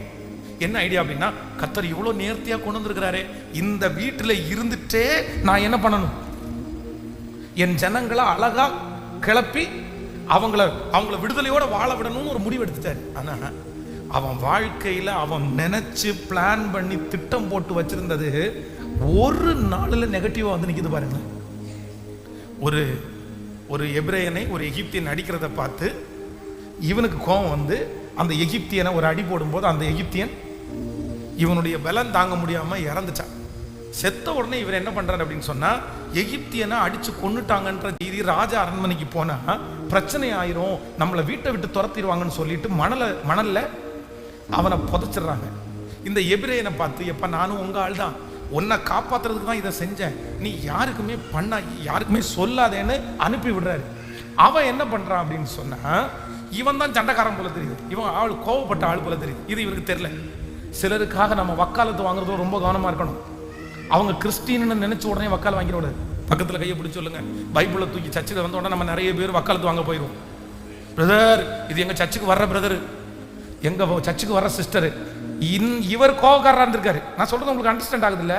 S1: என்ன ஐடியா அப்படின்னா, கர்த்தர் இவ்வளோ நேர்த்தியாக கொண்டு வந்திருக்கிறாரே, இந்த வீட்டில் இருந்துட்டே நான் என்ன பண்ணணும், என் ஜனங்களை அழகா கிளப்பி அவங்கள விடுதலையோட வாழ விடணும்னு ஒரு முடிவு எடுத்துட்டாரு. ஆனா அவன் வாழ்க்கையில அவன் நினைச்சு பிளான் பண்ணி திட்டம் போட்டு வச்சிருந்தது ஒரு நாளில் நெகட்டிவா வந்து நிக்குது பாருங்க. ஒரு எபிரேயனை ஒரு எகிப்தியன் அடிக்கிறத பார்த்து இவனுக்கு கோபம் வந்து அந்த எகிப்தியனை ஒரு அடி போடும்போது அந்த எகிப்தியன் இவனுடைய பலம் தாங்க முடியாம இறந்துச்சான். செத்த உடனே இவர் என்ன பண்றாரு அப்படின்னு சொன்னா, எகிப்தியனை அடிச்சு கொன்னுட்டாங்கன்ற செய்தி ராஜா அரண்மனைக்கு போனா பிரச்சனை ஆயிரும், நம்மளை வீட்டை விட்டு துரத்திடுவாங்கன்னு சொல்லிட்டு மணல்ல அவனை புதைச்சிடுறாங்க. இந்த எபிரேயனை பார்த்து, எப்ப நானும் உங்க ஆள் தான், உன்னை காப்பாத்துறதுக்கு தான் இதை செஞ்சேன், நீ யாருக்குமே சொல்லாதேன்னு அனுப்பி விடுறாரு. அவன் என்ன பண்றான் அப்படின்னு சொன்னா, இவன் தான் சண்டைக்காரன் போல தெரியுது, இவன் ஆள் கோவப்பட்ட ஆள் போல தெரியுது. இது இவனுக்கு தெரியல. சிலருக்காக நம்ம வக்காலத்து வாங்குறதும் ரொம்ப கவனமா இருக்கணும். அவங்க கிறிஸ்டின்னு நினைச்ச உடனே வக்கால் வாங்கிடக்கூடாது. பக்கத்தில் கையை பிடிச்சி சொல்லுங்க, பைபிளை தூக்கி சர்ச்சுக்கு வந்த உடனே நம்ம நிறைய பேர் வக்காலத்து வாங்க போயிடுவோம். பிரதர், இது எங்க சர்ச்சுக்கு வர்ற பிரதர், எங்க சர்ச்சுக்கு வர்ற சிஸ்டர், இவர் கோவக்காரரா இருந்திருக்காரு. நான் சொல்றது உங்களுக்கு அண்டர்ஸ்டாண்ட் ஆகுது இல்ல?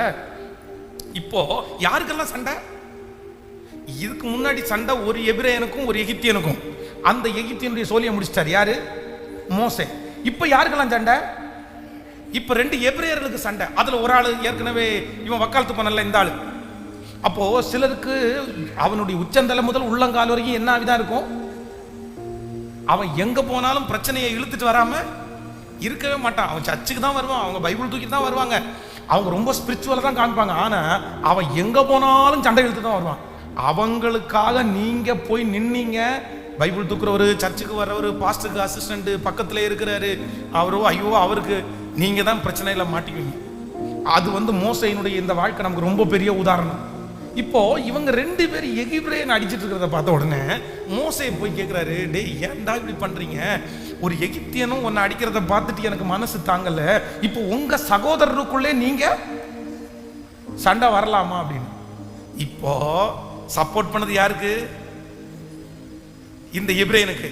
S1: இப்போ யாருக்கெல்லாம் சண்டை? இதுக்கு முன்னாடி சண்டை ஒரு எபிரேயனுக்கும் ஒரு எகிப்தியனுக்கும். அந்த எகிப்தியனுடைய சோழியை முடிச்சிட்டாரு யாரு? மோசே. இப்போ யாருக்கெல்லாம் சண்டை? இப்ப 2 எபிரேயர்களுக்கு சண்டை. அதுல ஒரு ஆளு ஏற்கனவே இவன் வக்காலத்து பண்ணல இந்த ஆளு. அப்போ சிலருக்கு அவனுடைய உச்சந்தலை முதல் உள்ளங்கால் வரைக்கும் என்ன ஆவிதான் இருக்கும், அவன் எங்க போனாலும் பிரச்சனையை இழுத்துட்டு வராம இருக்கவே மாட்டான். அவன் சர்ச்சுக்கு தான் வருவான், அவங்க பைபிள் தூக்கிட்டு தான் வருவாங்க, அவங்க ரொம்ப ஸ்பிரிச்சுவலா தான் காமிப்பாங்க. ஆனா அவன் எங்க போனாலும் சண்டை இழுத்து தான் வருவான். அவங்களுக்காக நீங்க போய் நின்னீங்க, பைபிள் தூக்குறவரு, சர்ச்சுக்கு வர்றவர், பாஸ்டருக்கு அசிஸ்டன்ட் பக்கத்துல இருக்கிறாரு, அவரோ ஐயோ அவருக்கு நீங்க தான் பிரச்சனையில மாட்டிக்குவீங்க. அது வந்து மோசையினுடைய இந்த வாழ்க்கை நமக்கு ரொம்ப பெரிய உதாரணம். இப்போ இவங்க 2 பேர் எகிப்தியனை அடிச்சிட்டு இருக்கிறத பார்த்த உடனே மோசே போய் கேட்கிறாரு, டேய் ஏன்டா இப்படி பண்றீங்க, ஒரு எகிப்தியனும் உன்னை அடிக்கிறத பார்த்துட்டு எனக்கு மனசு தாங்கல, இப்போ உங்க சகோதரருக்குள்ளே நீங்க சண்டை வரலாமா அப்படின்னு. இப்போ சப்போர்ட் பண்ணது யாருக்கு? இந்த எபிரேயனுக்கு.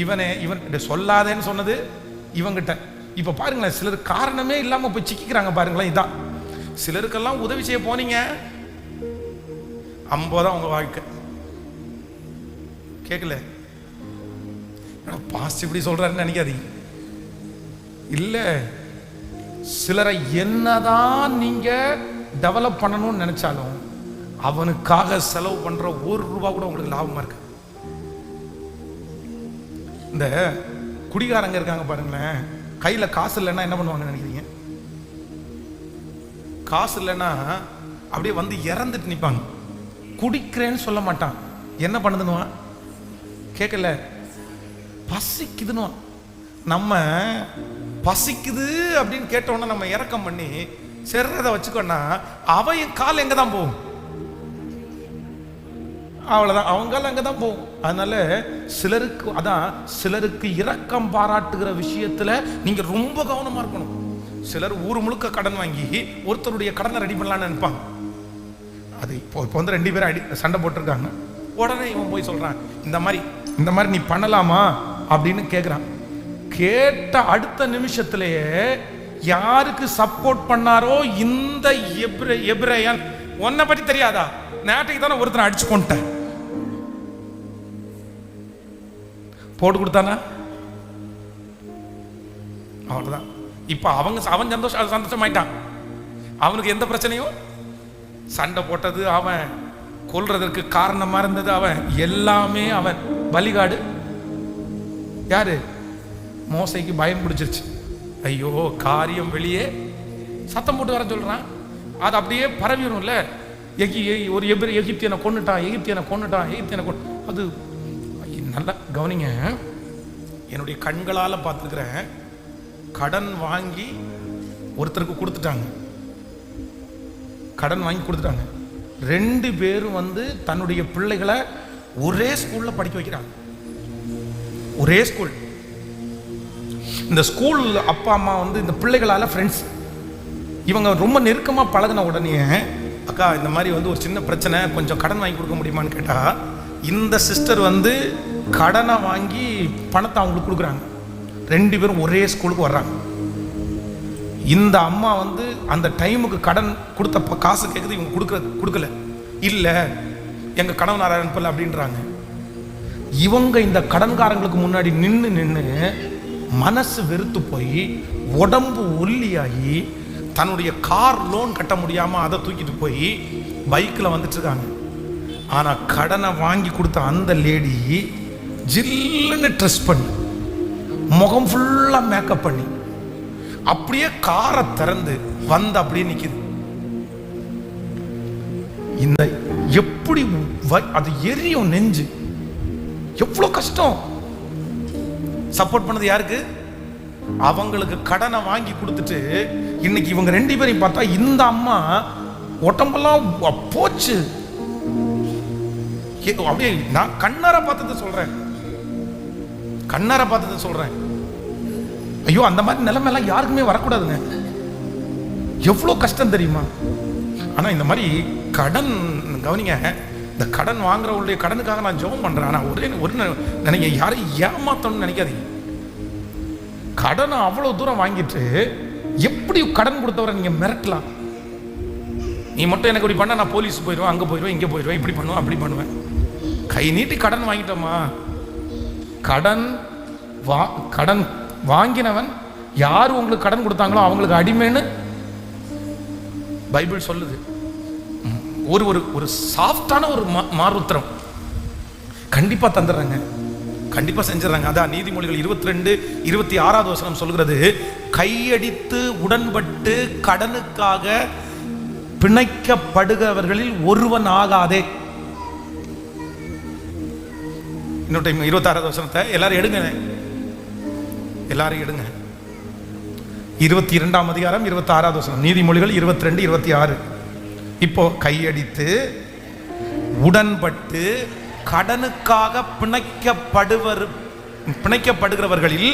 S1: இவன் சொல்லாதேன்னு சொன்னது இவங்கிட்ட. இப்ப பாருங்களேன், சிலர் காரணமே இல்லாம போய் சிக்கிறாங்க பாருங்களேன். இதான் சிலருக்கெல்லாம் உதவி செய்ய போனீங்க, 50 தான் உங்க வாழ்க்கை. கேட்கல, பாஸ்ட் இப்படி சொல்றாருன்னு நினைக்காதீங்க. இல்ல, சிலரை என்னதான் நீங்க டெவலப் பண்ணணும்னு நினைச்சாலும் அவனுக்காக செலவு பண்ற ₹1 கூட உங்களுக்கு லாபமா இருக்கு. இந்த குடிகாரங்க இருக்காங்க பாருங்களேன், கையில காசு இல்லைன்னா என்ன பண்ணுவாங்க நினைக்கிறீங்க? காசு இல்லைன்னா அப்படியே வந்து இறந்துட்டு நிற்பாங்க. குடிக்கிறேன்னு சொல்ல மாட்டான், என்ன பண்ணுதுன்னுவா? கேட்கல, பசிக்குதுன்னு. நம்ம பசிக்குது அப்படின்னு கேட்டோன்னா நம்ம இறக்கம் பண்ணி சேர்றதை வச்சுக்கோன்னா அவன் கால் எங்க தான் போகும், அவ்வளவுதான், அவங்கால அங்கதான் போகும். அதனால சிலருக்கு இரக்கம் பாராட்டுகிற விஷயத்துல நீங்க ரொம்ப கவனமா இருக்கணும். சிலர் ஊர் முழுக்க கடன் வாங்கி ஒருத்தருடைய கடனை ரெடி பண்ணலான்னு நினைப்பாங்க. அது இப்போ வந்து 2 பேரும் சண்டை போட்டிருக்காங்க. உடனே இவன் போய் சொல்றான், இந்த மாதிரி நீ பண்ணலாமா அப்படின்னு கேட்கிறான். கேட்ட அடுத்த நிமிஷத்திலேயே யாருக்கு சப்போர்ட் பண்ணாரோ இந்த எபிரேயன், உன்னை பற்றி தெரியாதா, நேற்றுக்கு தானே ஒருத்தனை அடிச்சு கொண்டேன், போட்டு கொடுத்தானா, அவ்வளவுதான். இப்ப அவன் சந்தோஷமாயிட்டான். அவனுக்கு எந்த பிரச்சனையும், சண்டை போட்டது அவன், கொல்றதற்கு காரணமா இருந்தது அவன், எல்லாமே அவன். பலிகாடு யாரு? மோசைக்கு பயம் பிடிச்சிருச்சு. ஐயோ, காரியம் வெளியே சத்தம் போட்டு வர சொல்றான், அது அப்படியே பரவிடும்ல. ஒரு எகிப்தியனை கொன்னுட்டான். அது நல்லா கவனிங்க, என்னுடைய கண்களால் பார்த்துக்கிறேன். கடன் வாங்கி ஒருத்தருக்கு கொடுத்துட்டாங்க, 2 பேரும் வந்து தன்னுடைய பிள்ளைகளை ஒரே ஸ்கூல்ல படிக்க வைக்கிறாங்க. ஒரே ஸ்கூல். இந்த ஸ்கூல் அப்பா அம்மா வந்து இந்த பிள்ளைகளால ஃப்ரெண்ட்ஸ். இவங்க ரொம்ப நெருக்கமா பழகின உடனே, அக்கா இந்த மாதிரி வந்து ஒரு சின்ன பிரச்சனை, கொஞ்சம் கடன் வாங்கி கொடுக்க முடியுமான்னு கேட்டா, இந்த சிஸ்டர் வந்து கடனை வாங்கி பணத்தை அவங்களுக்கு கொடுக்குறாங்க. 2 பேரும் ஒரே ஸ்கூலுக்கு வர்றாங்க. இந்த அம்மா வந்து அந்த டைமுக்கு கடன் கொடுத்த காசு கேட்குது, இவங்க கொடுக்கல. இல்லை எங்கள் கணவனார் அனுப்பல அப்படின்றாங்க. இவங்க இந்த கடன்காரங்களுக்கு முன்னாடி நின்று மனசு வெறுத்து போய் உடம்பு ஒல்லியாகி தன்னுடைய கார் லோன் கட்ட முடியாமல் அதை தூக்கிட்டு போய் பைக்கில் வந்துட்டு இருக்காங்க. ஆனால் கடனை வாங்கி கொடுத்த அந்த லேடி ஜில்லுன்னு ட்ரெஸ் பண்ணி முகம் ஃபுல்லாக மேக்கப் பண்ணி அப்படியே காரை திறந்து வந்து அப்படியே நிற்கிது. இந்த எப்படி அது எரியும் நெஞ்சு, எவ்வளோ கஷ்டம். சப்போர்ட் பண்ணது யாருக்கு? அவங்களுக்கு கடனை வாங்கி கொடுத்துட்டு இன்னைக்கு இவங்க 2 பேரையும் பார்த்தா இந்த அம்மா உடம்பெல்லாம் போச்சு. அப்படியே நான் கண்ணார பார்த்ததை சொல்றேன். ஐயோ, அந்த மாதிரி நிலைமையெல்லாம் யாருக்குமே வரக்கூடாதுங்க. எவ்வளோ கஷ்டம் தெரியுமா? ஆனால் இந்த மாதிரி கடன், கவனிங்க, இந்த கடன் வாங்குறவங்களுடைய கடனுக்காக நான் ஜெபம் பண்றேன். ஆனால் ஒரு நினைக்க, யாரையும் ஏமாத்தணும்னு நினைக்காதீங்க. கடனை அவ்வளோ தூரம் வாங்கிட்டு எப்படி கடன் கொடுத்தவரை நீங்க மிரட்டலாம்? நீ மட்டும் எனக்கு இப்படி பண்ண, நான் போலீஸ் போயிடுவேன், அங்கே போயிடுவேன், இங்கே போயிடுவேன், இப்படி பண்ணுவேன், அப்படி பண்ணுவேன். கை நீட்டி கடன் வாங்கிட்டோமா? கடன் வாங்கினவன் யார் உங்களுக்கு கடன் கொடுத்தாங்களோ அவங்களுக்கு அடிமைன்னு பைபிள் சொல்லுது. ஒரு ஒரு சாஃப்டான ஒரு மாறுத்திரம் கண்டிப்பா தந்துடுறாங்க, கண்டிப்பா செஞ்சிடறாங்க. அதான் நீதிமொழிகள் 22:26 சொல்கிறது, கையடித்து உடன்பட்டு கடனுக்காக பிணைக்கப்படுகிறவர்களில் ஒருவன் ஆகாதே. இன்னொரு டைம் 26 எல்லாரும் எடுங்க, எல்லாரும் எடுங்க. 22 அதிகாரம் 26 நீதிமொழிகள் 22:26. இப்போ கையடித்து உடன்பட்டு கடனுக்காக பிணைக்கப்படுகிறவர்களில்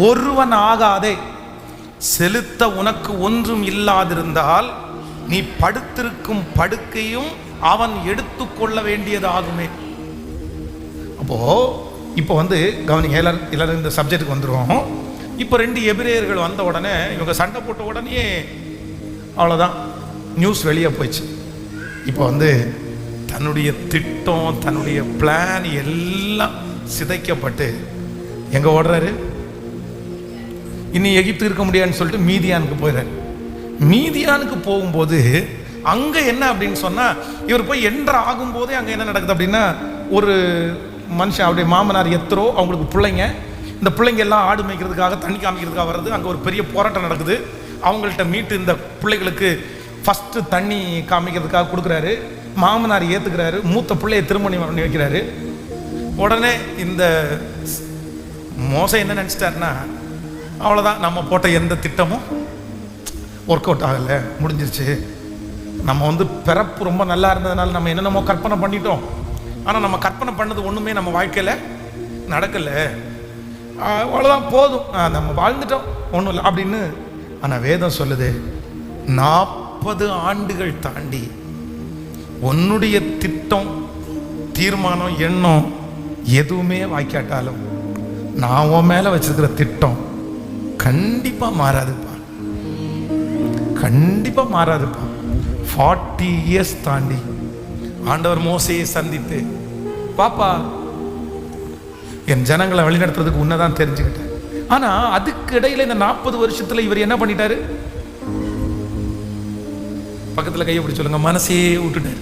S1: ஒருவன் ஆகாதே. செலுத்த உனக்கு ஒன்றும் இல்லாதிருந்தால் நீ படுத்திருக்கும் படுக்கையும் அவன் எடுத்துக்கொள்ள வேண்டியதாகுமே. இப்போ வந்து கவனிங்க, எல்லாரும் இந்த சப்ஜெக்டுக்கு வந்துடுவோம். இப்போ 2 எபிரேயர்கள் வந்த உடனே இவங்க சண்டை போட்ட உடனே அவ்வளோதான், நியூஸ் வெளியே போயிடுச்சு. இப்போ வந்து தன்னுடைய திட்டம், தன்னுடைய பிளான் எல்லாம் சிதைக்கப்பட்டு எங்கே ஓடுறாரு? இனி எகிப்து இருக்க முடியாதுன்னு சொல்லிட்டு மீதியானுக்கு போயிடுறாரு. மீதியானுக்கு போகும்போது அங்கே என்ன அப்படின்னு சொன்னால், இவர் போய் என்ட்ரு ஆகும்போதே அங்கே என்ன நடக்குது அப்படின்னா, ஒரு மனுஷன், அவருடைய மாமனார் எத்தரோ, அவங்களுக்கு பிள்ளைங்க, இந்த பிள்ளைங்க எல்லாம் ஆடு மேய்க்கிறதுக்காக தண்ணி காமிக்கிறதுக்காக வர்றது. அங்கே ஒரு பெரிய போராட்டம் நடக்குது. அவங்கள்ட்ட மீட்டு இந்த பிள்ளைகளுக்கு ஃபஸ்ட்டு தண்ணி காமிக்கிறதுக்காக கொடுக்குறாரு. மாமனார் ஏற்றுக்கிறாரு, மூத்த பிள்ளையை திருமணம் பண்ணி வைக்கிறாரு. உடனே இந்த மோசம் என்ன நினச்சிட்டாருன்னா, அவ்வளோதான், நம்ம போட்ட எந்த திட்டமும் ஒர்க் அவுட் ஆகலை, முடிஞ்சிருச்சு. நம்ம வந்து பிறப்பு ரொம்ப நல்லா இருந்ததுனால நம்ம என்னென்னமோ கற்பனை பண்ணிட்டோம். ஆனால் நம்ம கற்பனை பண்ணது ஒன்றுமே நம்ம வாழ்க்கையில் நடக்கலை. அவ்வளோதான், போதும், நம்ம வாழ்ந்துட்டோம், ஒன்றும் இல்லை அப்படின்னு. ஆனால் வேதம் சொல்லுது, 40 ஆண்டுகள் தாண்டி உன்னுடைய திட்டம், தீர்மானம், எண்ணம் எதுவுமே வாய்க்காட்டாலும் நான் உன் மேலே வச்சிருக்கிற திட்டம் கண்டிப்பாக மாறாதுப்பா, கண்டிப்பாக மாறாதுப்பா. 40 இயர்ஸ் தாண்டி ஆண்டவர் மோசையை சந்தித்து, பாப்பா என் ஜனங்களை வழிநடத்துறதுக்கு உன்னதான் தெரிஞ்சுக்கிட்டேன். ஆனா அதுக்கு இடையில இந்த 40 வருஷத்துல இவர் என்ன பண்ணிட்டாரு? பக்கத்துல கையை பிடிச்சு சொல்லுங்க, மனசையே விட்டுட்டாரு.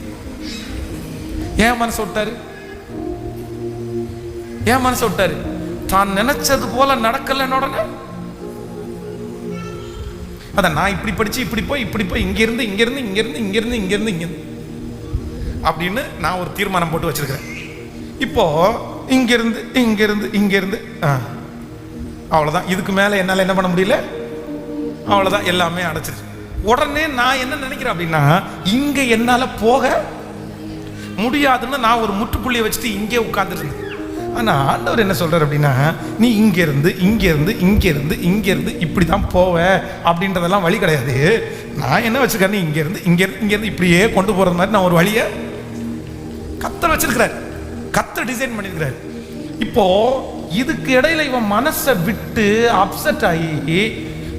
S1: ஏன் மனசை விட்டாரு? ஏன் மனசை விட்டாரு? தான் நினைச்சது போல நடக்கலன்னு உடனே அதான், நான் இப்படி படிச்சு இப்படி போய் இங்கிருந்து அப்படின்னு நான் ஒரு தீர்மானம் போட்டு வச்சிருக்கிறேன். இப்போ இங்கிருந்து அவ்வளவுதான், இதுக்கு மேல என்னால என்ன பண்ண முடியல, அவ்வளவுதான், எல்லாமே அடைச்சிருச்சு. உடனே நான் என்ன நினைக்கிறேன் அப்படின்னா, இங்க என்னால போக முடியாதுன்னு நான் ஒரு முற்றுப்புள்ளியை வச்சுட்டு இங்கே உட்கார்ந்துருந்தேன். ஆனா ஆண்டவர் என்ன சொல்றாரு அப்படின்னா, நீ இங்கிருந்து இப்படிதான் போவ அப்படின்றதெல்லாம் வழி கிடையாது. நான் என்ன வச்சிருக்கேன், இங்கிருந்து இப்படியே கொண்டு போறது மாதிரி நான் ஒரு வழியை கத்தர் வச்சிருக்கிறார், கத்தர் டிசைன் பண்ணிருக்கிறார். இப்போ இதுக்கு இடையில இவன் மனசை விட்டு அப்செட் ஆகி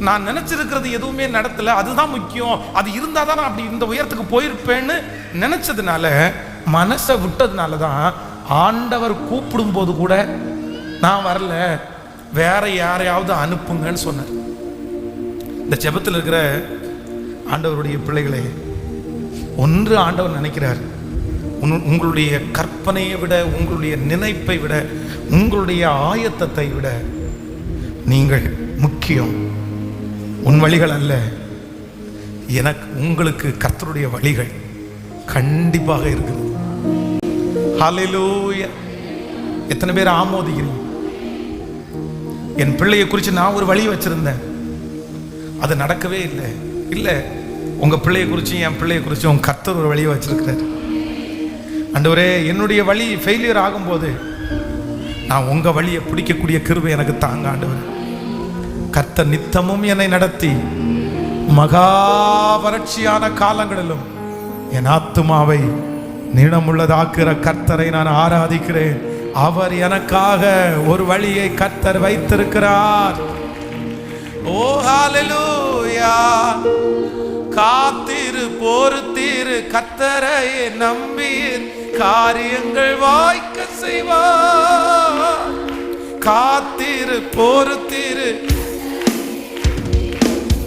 S1: நான் நினைச்சிருக்கிறது எதுவுமே நடத்தல, அதுதான் முக்கியம், அது இருந்தால் தான் நான் அப்படி இந்த உயரத்துக்கு போயிருப்பேன்னு நினைச்சதுனால, மனசை விட்டதுனால தான் ஆண்டவர் கூப்பிடும் போது கூட நான் வரல, வேற யாரையாவது அனுப்புங்கன்னு சொன்னார். இந்த ஜெபத்தில் இருக்கிற ஆண்டவருடைய பிள்ளைகளே, ஒன்று ஆண்டவர் நினைக்கிறார், உங்களுடைய கற்பனையை விட, உங்களுடைய நினைப்பை விட, உங்களுடைய ஆயத்தத்தை விட நீங்கள் முக்கியம். உன் வழிகள் அல்ல, எனக்கு உங்களுக்கு கர்த்தருடைய வழிகள் கண்டிப்பாக இருக்குது. ஹல்லேலூயா. எத்தனை பேர் ஆமோதிக்கிறீங்க? என் பிள்ளையை குறித்து நான் ஒரு வழி வச்சிருந்தேன், அது நடக்கவே இல்லை. இல்லை, உங்க பிள்ளையை குறிச்சும் என் பிள்ளையை குறிச்சும் உங்க கர்த்தர் ஒரு வழியை வச்சிருக்கிறார். ஆண்டவரே, என்னுடைய வழி ஃபெயிலியர் ஆகும்போது நான் உங்க வழியை பிடிக்கக்கூடிய கிருபை எனக்கு தாங்க ஆண்டவர். கர்த்தர் நித்தமும் என்னை நடத்தி மகா வறட்சியான காலங்களிலும் என் ஆத்துமாவை நீளமுள்ளதாக்குற கர்த்தரை நான் ஆராதிக்கிறேன். அவர் எனக்காக ஒரு வழியை கர்த்தர் வைத்திருக்கிறார். ஓ ஹல்லேலூயா. காத்திரு, பொறுத்திரு, கர்த்தரை நம்பீர், காரியங்கள் வாய்க்க செய்வார். காத்திரு, பொறுத்திரு,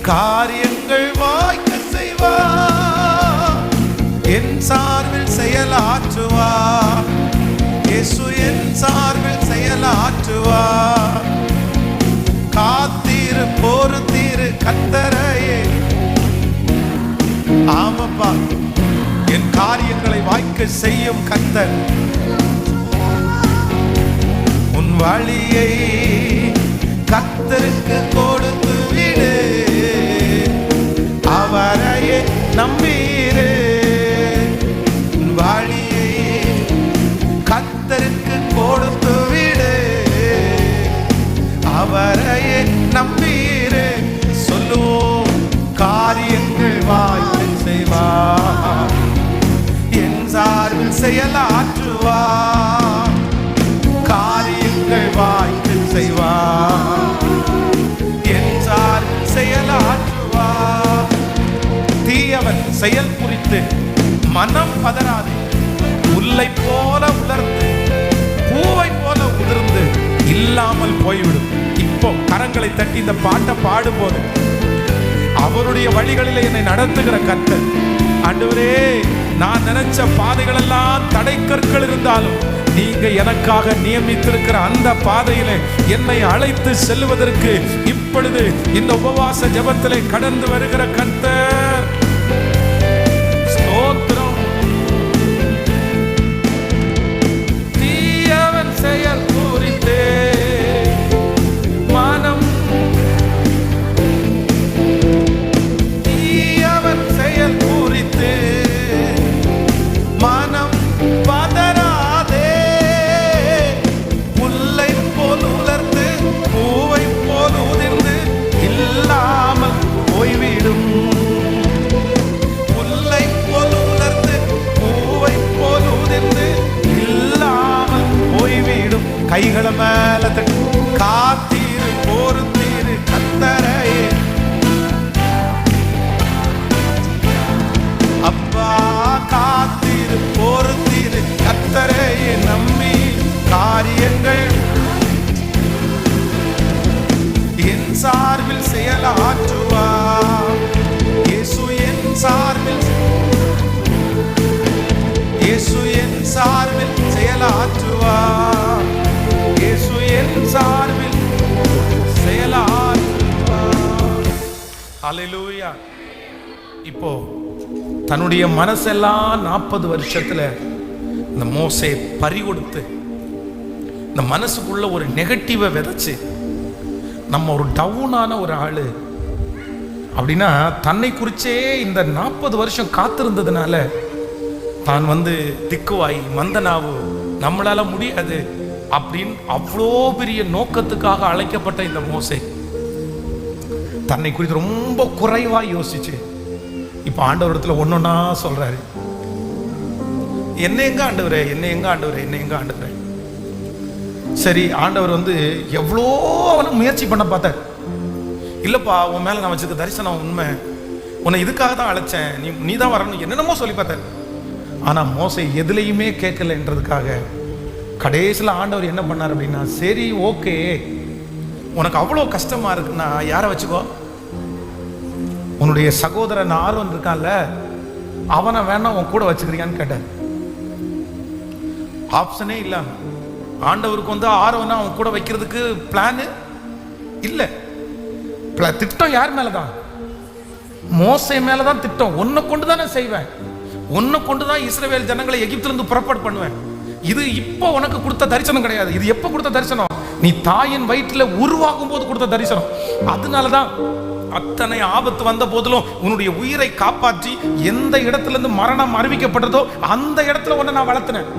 S1: காரியங்கள் வாய்க்க செய்வார். என் சார்பில் செயலாற்றுவார். இயேசு என் சார்பில் செயலாற்றுவார். காத்திரு, பொறுத்திரு, கர்த்தரையே. ஆமாப்பா, என் காரியங்களை வாய்க்க செய்யும் கர்த்தர். உன் வழியை கர்த்தருக்கு கொடுத்து விடு, அவரையே நம்பீரு. உன் வழியை கர்த்தருக்கு கொடுத்து விடு, அவரையே நம்பீரு. சொல்லுவோம், காரியங்கள் வாய்க்க செய்வார். என் சார்பில் செயலாற்றுவார். காரியங்கள் வாய்க்க செய்வார். என் சார்பில் செயலாற்றுவார். தீயவன் செயல் குறித்து மனம் பதறாது. முல்லை போல உலர்ந்து, பூவை போல உதிர்ந்து இல்லாமல் போய்விடும். இப்போ கரங்களை தட்டி இந்த பாட்டை பாடும்போது, அவருடைய வழிகளில் என்னை நடத்துகிற கர்த்தர். ஆண்டவரே, நான் நினைச்ச பாதைகள் எல்லாம் தடைக்கற்கள் இருந்தாலும் நீங்க எனக்காக நியமித்திருக்கிற அந்த பாதையிலே என்னை அழைத்து செல்வதற்கு இப்பொழுது இந்த உபவாச ஜெபத்திலே கடந்து வருகிற கர்த்தர். ஸ்தோத்திரம். தீயவன் செயல் குறித்தே மனம், தீயவன் செயல் குறித்து மனம் பதறாதே. புல்லை போல் உலர்ந்து, பூவை போல் உதிர்ந்து இல்லாமல் போய்விடும். புல்லை போல் உலர்ந்து, பூவை போல் உதிர்ந்து இல்லாமல் போய்விடும். கைகளை மேல தட்டி, காத்தீரு, பொறுத்தீரு, கர்த்தரையே. அப்பா, காத்தீரு, பொறுத்தீரு, கர்த்தரையே நம்பி காரியங்கள் என் சார்பில் செயலாற்றுவார். இயேசு என் சார்பில், இயேசு என் சார்பில் செயலாற்றுவார். இயேசு என் சார்பில் செயலாற்றுவார். ஹல்லேலூயா. இப்போ தன்னுடைய மனசெல்லாம் 40 வருஷத்துல இந்த மோசே பறி கொடுத்து, இந்த மனசுக்குள்ள ஒரு நெகட்டிவை விதைச்சு, நம்ம ஒரு டவுனான ஒரு ஆளு அப்படின்னா தன்னை குறிச்சே இந்த 40 வருஷம் காத்திருந்ததுனால தான் திக்குவாய் மந்தனாவு, நம்மளால முடியாது அப்படின்னு அவ்வளோ பெரிய நோக்கத்துக்காக அழைக்கப்பட்ட இந்த மோசே தன்னை குறித்து ரொம்ப குறைவா யோசிச்சு இப்ப ஆண்டவரிடத்துல ஒன்னொன்னா சொல்றாரு, என்ன எங்க ஆண்டவரே, என்ன எங்க ஆண்டவரே, என்ன எங்க ஆண்டவரே. சரி, ஆண்டவர் எவ்வளோ அவனுக்கு முயற்சி பண்ண பார்த்தார். இல்லப்பா உன் மேல நான் வச்சிருக்க தரிசனம் உண்மை, உன்னை இதுக்காக தான் அழைச்சேன், நீ தான் வரணும், என்னென்னமோ சொல்லி பார்த்தேன். ஆனா மோசே எதுலையுமே கேட்கலன்றதுக்காக கடைசியில் ஆண்டவர் என்ன பண்ணார் அப்படின்னா, சரி ஓகே உனக்கு அவ்வளோ கஷ்டமா இருக்குன்னா யாரை வச்சுக்கோ, உன்னுடைய சகோதரன் ஆரோன் இருக்கான்ல அவனை வேணா உன் கூட வச்சுக்கிறியான்னு கேட்டார். ஆப்ஷனே இல்லாம ஆண்டவருக்கு வந்து ஆரோனை அவன் கூட வைக்கிறதுக்கு பிளான் இல்லை. திட்டம் யார் மேலதான்? மோசே மேலதான் திட்டம். உன்னை கொண்டுதான் நான் செய்வேன், உன்னை கொண்டுதான் இஸ்ரவேல் ஜனங்களை எகிப்திலிருந்து புறப்பாடு பண்ணுவேன். இது இப்போ உனக்கு கொடுத்த தரிசனம் கிடையாது. இது எப்ப கொடுத்த தரிசனம்? நீ தாயின் வயிற்றுல உருவாகும் போது கொடுத்த தரிசனம். அதனாலதான் அத்தனை ஆபத்து வந்த போதிலும் உன்னுடைய உயிரை காப்பாற்றி எந்த இடத்துல இருந்து மரணம் அறிவிக்கப்பட்டதோ அந்த இடத்துல உன்னை நான் வளர்த்தினேன்,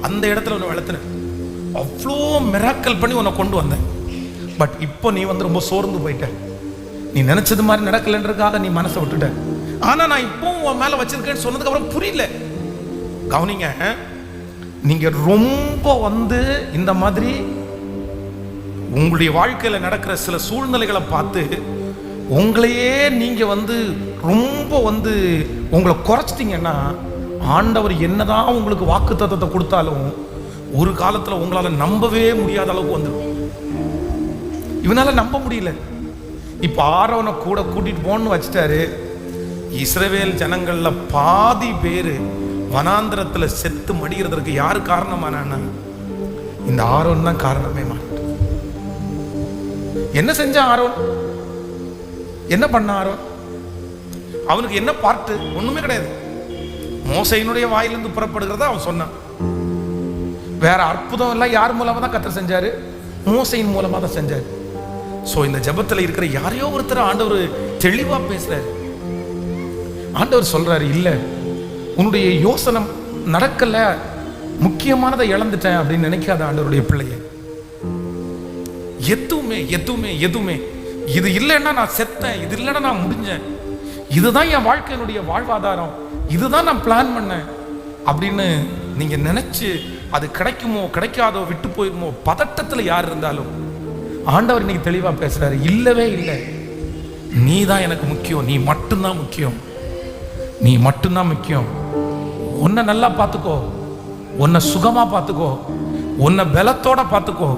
S1: அந்த இடத்துல உன்னை வளர்த்தினேன். அவ்வளோ மிராக்கல் பண்ணி உன்னை கொண்டு வந்தேன். பட் இப்போ நீ வந்து ரொம்ப சோர்ந்து போயிட்ட, நீ நினைச்சது மாதிரி நடக்கலன்றதுக்காக நீ மனசை விட்டுட்ட. ஆனா நான் இப்போ உன் மேல வச்சிருக்கேன்னு சொன்னதுக்கு அப்புறம் புரியல. கவனிங்க, நீங்க ரொம்ப வந்து இந்த மாதிரி உங்களுடைய வாழ்க்கையில நடக்கிற சில சூழ்நிலைகளை பார்த்து உங்களையே நீங்க வந்து ரொம்ப வந்து உங்களை குறைச்சிட்டீங்கன்னா, ஆண்டவர் என்னதான் உங்களுக்கு வாக்குத்தத்தத்தை கொடுத்தாலும் ஒரு காலத்துல உங்களால நம்பவே முடியாத அளவுக்கு வந்துடும். இவனால நம்ப முடியல. இப்ப ஆரோனை கூட கூட்டிட்டு போன்னு வச்சுட்டாரு. இஸ்ரவேல் ஜனங்கள்ல பாதி பேரு வனாந்திரத்துல செத்து மடிகிறதுக்கு யாரு காரணமானா? இந்த ஆரோன் தான் காரணமே. என்ன செஞ்சான் ஆரோன்? என்ன பண்ண ஆரோன்? அவனுக்கு என்ன பார்ட்டு? ஒண்ணுமே கிடையாது. மோசையினுடைய வாயிலிருந்து புறப்படுகிறத அவன் சொன்னான். வேற அற்புதம் எல்லாம் யார் மூலமா தான் கர்த்தர் செஞ்சாரு? மோசையின் மூலமா தான் செஞ்சாரு. சோ இந்த ஜெபத்துல இருக்கிற யாரையோ ஒருத்தர் ஆண்டவர் தெளிவா பேசுறாரு. ஆண்டவர் சொல்றாரு, இல்ல உன்னுடைய யோசனை நடக்கல, முக்கியமானதை இழந்துட்டேன் அப்படின்னு நினைக்காத ஆண்டவருடைய பிள்ளைய. எதுவுமே எதுவுமே எதுவுமே இது இல்லைன்னா நான் செத்தேன், இது இல்லைன்னா நான் முடிஞ்சேன், இதுதான் என் வாழ்க்கையினுடைய வாழ்வாதாரம், இதுதான் நான் பிளான் பண்ணேன் அப்படின்னு நீங்க நினைச்சு அது கிடைக்குமோ கிடைக்காதோ விட்டு போயிருமோ பதட்டத்துல யார் இருந்தாலும் ஆண்டவர் இன்னைக்கு தெளிவா பேசுறாரு, இல்லவே இல்லை, நீ தான் எனக்கு முக்கியம், நீ மட்டும்தான் முக்கியம், நீ மட்டும்தான் முக்கியம். உன்னை நல்லா பார்த்துக்கோ, உன்னை சுகமா பார்த்துக்கோ, உன்னை பலத்தோட பார்த்துக்கோ,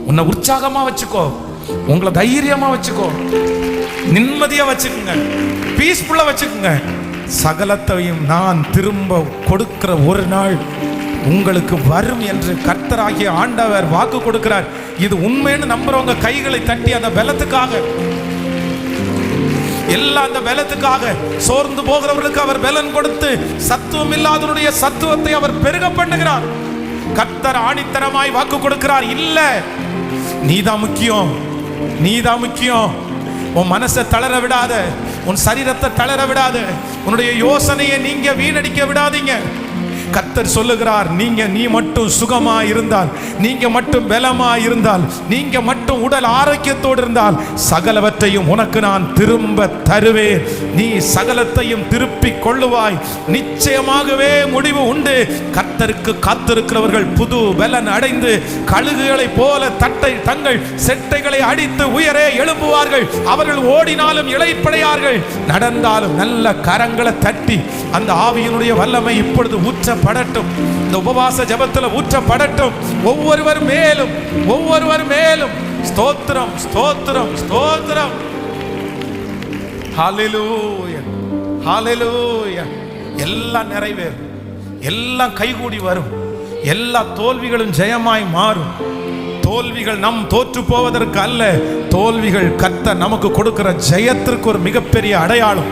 S1: உன்னை உற்சாகமா வச்சுக்கோ, உங்களை தைரியமா வச்சுக்கோ, நிம்மதியா வச்சுக்குங்க, பீஸ்ஃபுல்லா வச்சுக்குங்க. சகலத்தையும் நான் திரும்ப கொடுக்கிற ஒரு நாள் உங்களுக்கு வரும் என்று கர்த்தராகிய ஆண்டவர் வாக்கு கொடுக்கிறார். இது உண்மைன்னு நம்புறவங்க கைகளை தட்டி அந்த பலத்துக்காக, எல்லா அந்த பலத்துக்காக சோர்ந்து போகிறவர்களுக்கு அவர் பலன் கொடுத்து சத்துவம் இல்லாதவருடைய சத்துவத்தை அவர் பெருக பண்ணுகிறார். கர்த்தர் ஆணித்தரமாய் வாக்கு கொடுக்கிறார், இல்ல நீதான் முக்கியம், நீதான் முக்கியம். உன் மனசை தளர விடாத, உன் சரீரத்தை தளர விடாத, உன்னுடைய யோசனையை நீங்க வீணடிக்க விடாதீங்க. கர்த்தர் சொல்லுகிறார், நீ மட்டும் சுகமா இருந்தால், நீங்க மட்டும் பலமா இருந்தால், நீங்க மட்டும் உடல் ஆரோக்கியத்தோடு இருந்தால் சகலவற்றையும் உனக்கு நான் திரும்ப தருவேன். நீ சகலத்தையும் திருப்பிக் கொள்ளுவாய், நிச்சயமாகவே முடிவு உண்டு. கர்த்தருக்கு காத்திருக்கிறவர்கள் புது பலன் அடைந்து கழுகுகளை போல தங்கள் செட்டைகளை அடித்து உயரே எழும்புவார்கள். அவர்கள் ஓடினாலும் இளைப்படையார்கள், நடந்தாலும் நல்ல கரங்களை தட்டி அந்த ஆவியினுடைய வல்லமை இப்பொழுது ஊற்றப்படட்டும். இந்த உபவாச ஜெபத்தில் ஊற்றப்படட்டும். ஒவ்வொருவர் மேலும் ஒவ்வொருவர் மேலும் ஸ்தோத்திரம் ஸ்தோத்திரம் ஸ்தோத்திரம். ஹல்லேலூயா ஹல்லேலூயா. எல்லாம் நிறைவேறும், எல்லாம் கைகூடி வரும், எல்லா தோல்விகளும் ஜெயமாய் மாறும். தோல்விகள் நம் தோற்று போவதற்கு அல்ல, தோல்விகள் கர்த்தர் நமக்கு கொடுக்கிற ஜெயத்திற்கு ஒரு மிகப்பெரிய அடையாளம்.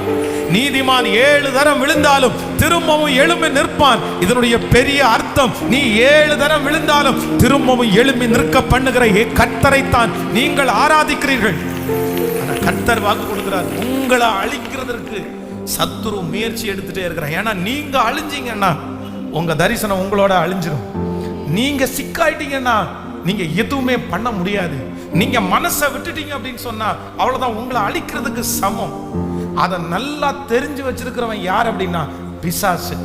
S1: நீதிமான் 7 தரம் விழுந்தாலும் திரும்பவும் எழும்பி நிற்பான். இதனுடைய பெரிய அர்த்தம், நீ 7 தரம் விழுந்தாலும் திரும்பவும் எழும்பி நிற்க பண்ணுகிற கர்த்தரைத்தான் நீங்கள் ஆராதிக்கிறீர்கள். கர்த்தர் வாக்கு கொடுக்கிறார், உங்களை அழிக்கிறதற்கு சத்துரு முயற்சி எடுத்துட்டே இருக்கிறார். ஏன்னா நீங்க அழிஞ்சீங்கன்னா உங்க தரிசனம் உங்களோட அழிஞ்சிடும். நீங்க சிக்காயிட்டீங்கன்னா நீங்க எதுவுமே பண்ண முடியாது. நீங்க மனசை விட்டுட்டீங்க அப்படின்னு சொன்னா அவ்வளவுதான், உங்களை அழிக்கிறதுக்கு சமம். அதை நல்லா தெரிஞ்சு வச்சிருக்கிறவன் யார் அப்படின்னா பிசாசு.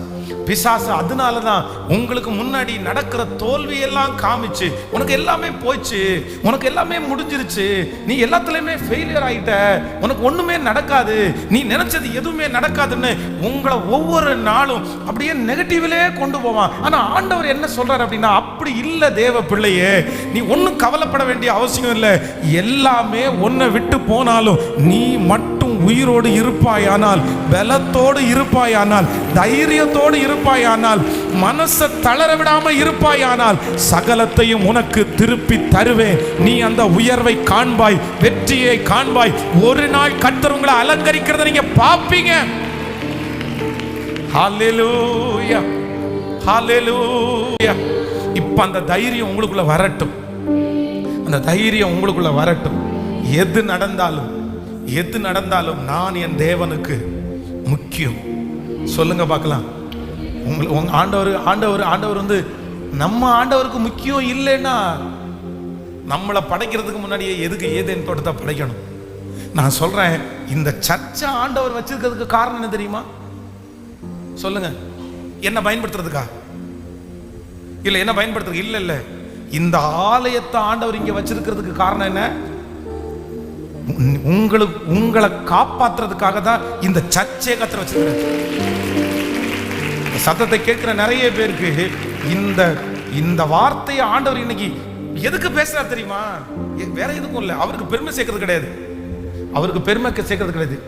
S1: பிசாசு அதனாலதான் உங்களுக்கு முன்னாடி நடக்கிற தோல்வியெல்லாம் காமிச்சு, உனக்கு எல்லாமே போச்சு, உனக்கு எல்லாமே முடிஞ்சிருச்சு, நீ எல்லாத்துலயுமே ஃபெயிலியர் ஆயிட்ட, உனக்கு ஒண்ணுமே நடக்காது, நீ நினைச்சது எதுவுமே நடக்காதுன்னு உங்களை ஒவ்வொரு நாளும் அப்படியே நெகட்டிவ்லே கொண்டு போவான். ஆனா ஆண்டவர் என்ன சொல்றாரு அப்படின்னா, அப்படி இல்லை தேவ பிள்ளையே, நீ ஒன்னும் கவலைப்பட வேண்டிய அவசியம் இல்லை. எல்லாமே உன்னை விட்டு போனாலும் நீ மட்டும் உயிரோடு இருப்பாயானால், பலத்தோடு இருப்பாயானால், தைரியத்தோடு இருப்பாயானால், மனசை தளர விடாம இருப்பாயானால், சகலத்தையும் உனக்கு திருப்பி தருவேன். நீ அந்த உயர்வை காண்பாய், வெற்றியை காண்பாய். ஒரு நாள் கர்த்தர் உங்களை அலங்கரிக்கிறத நீங்க பாப்பீங்க. ஹல்லேலூயா, ஹல்லேலூயா. இப்ப அந்த தைரியம் உங்களுக்குள்ள வரட்டும், அந்த தைரியம் உங்களுக்குள்ள வரட்டும். எது நடந்தாலும் நான் என் தேவனுக்கு முக்கியம். சொல்லுங்க பார்க்கலாம். உங்க ஆண்டவர் வந்து நம்ம ஆண்டவருக்கு முக்கியம் இல்லைன்னா, நம்மளை படைக்கிறதுக்கு முன்னாடியே எதுக்கு ஏதேன் தோட்டத்தை படைக்கணும்? நான் சொல்றேன், இந்த சர்ச்சை ஆண்டவர் வச்சிருக்கிறதுக்கு காரணம் என்ன தெரியுமா? சொல்லுங்க. என்ன பயன்படுத்துறதுக்கா? இல்ல என்ன பயன்படுத்துறது? இல்ல, இந்த ஆலயத்தை ஆண்டவர் இங்க வச்சிருக்கிறதுக்கு காரணம் என்ன? உங்களை காப்பாற்றுறதுக்காக தான் இந்த சர்ச்சையை கர்த்தர் வச்சிருக்கிறார். சத்தத்தை கேட்கிற நிறைய பேருக்கு இந்த வார்த்தையை ஆண்டவர் இன்னைக்கு எதுக்கு பேசுறாரு தெரியுமா? வேற எதுக்கும் இல்லை. அவருக்கு பெருமை சேர்க்கறது கிடையாது,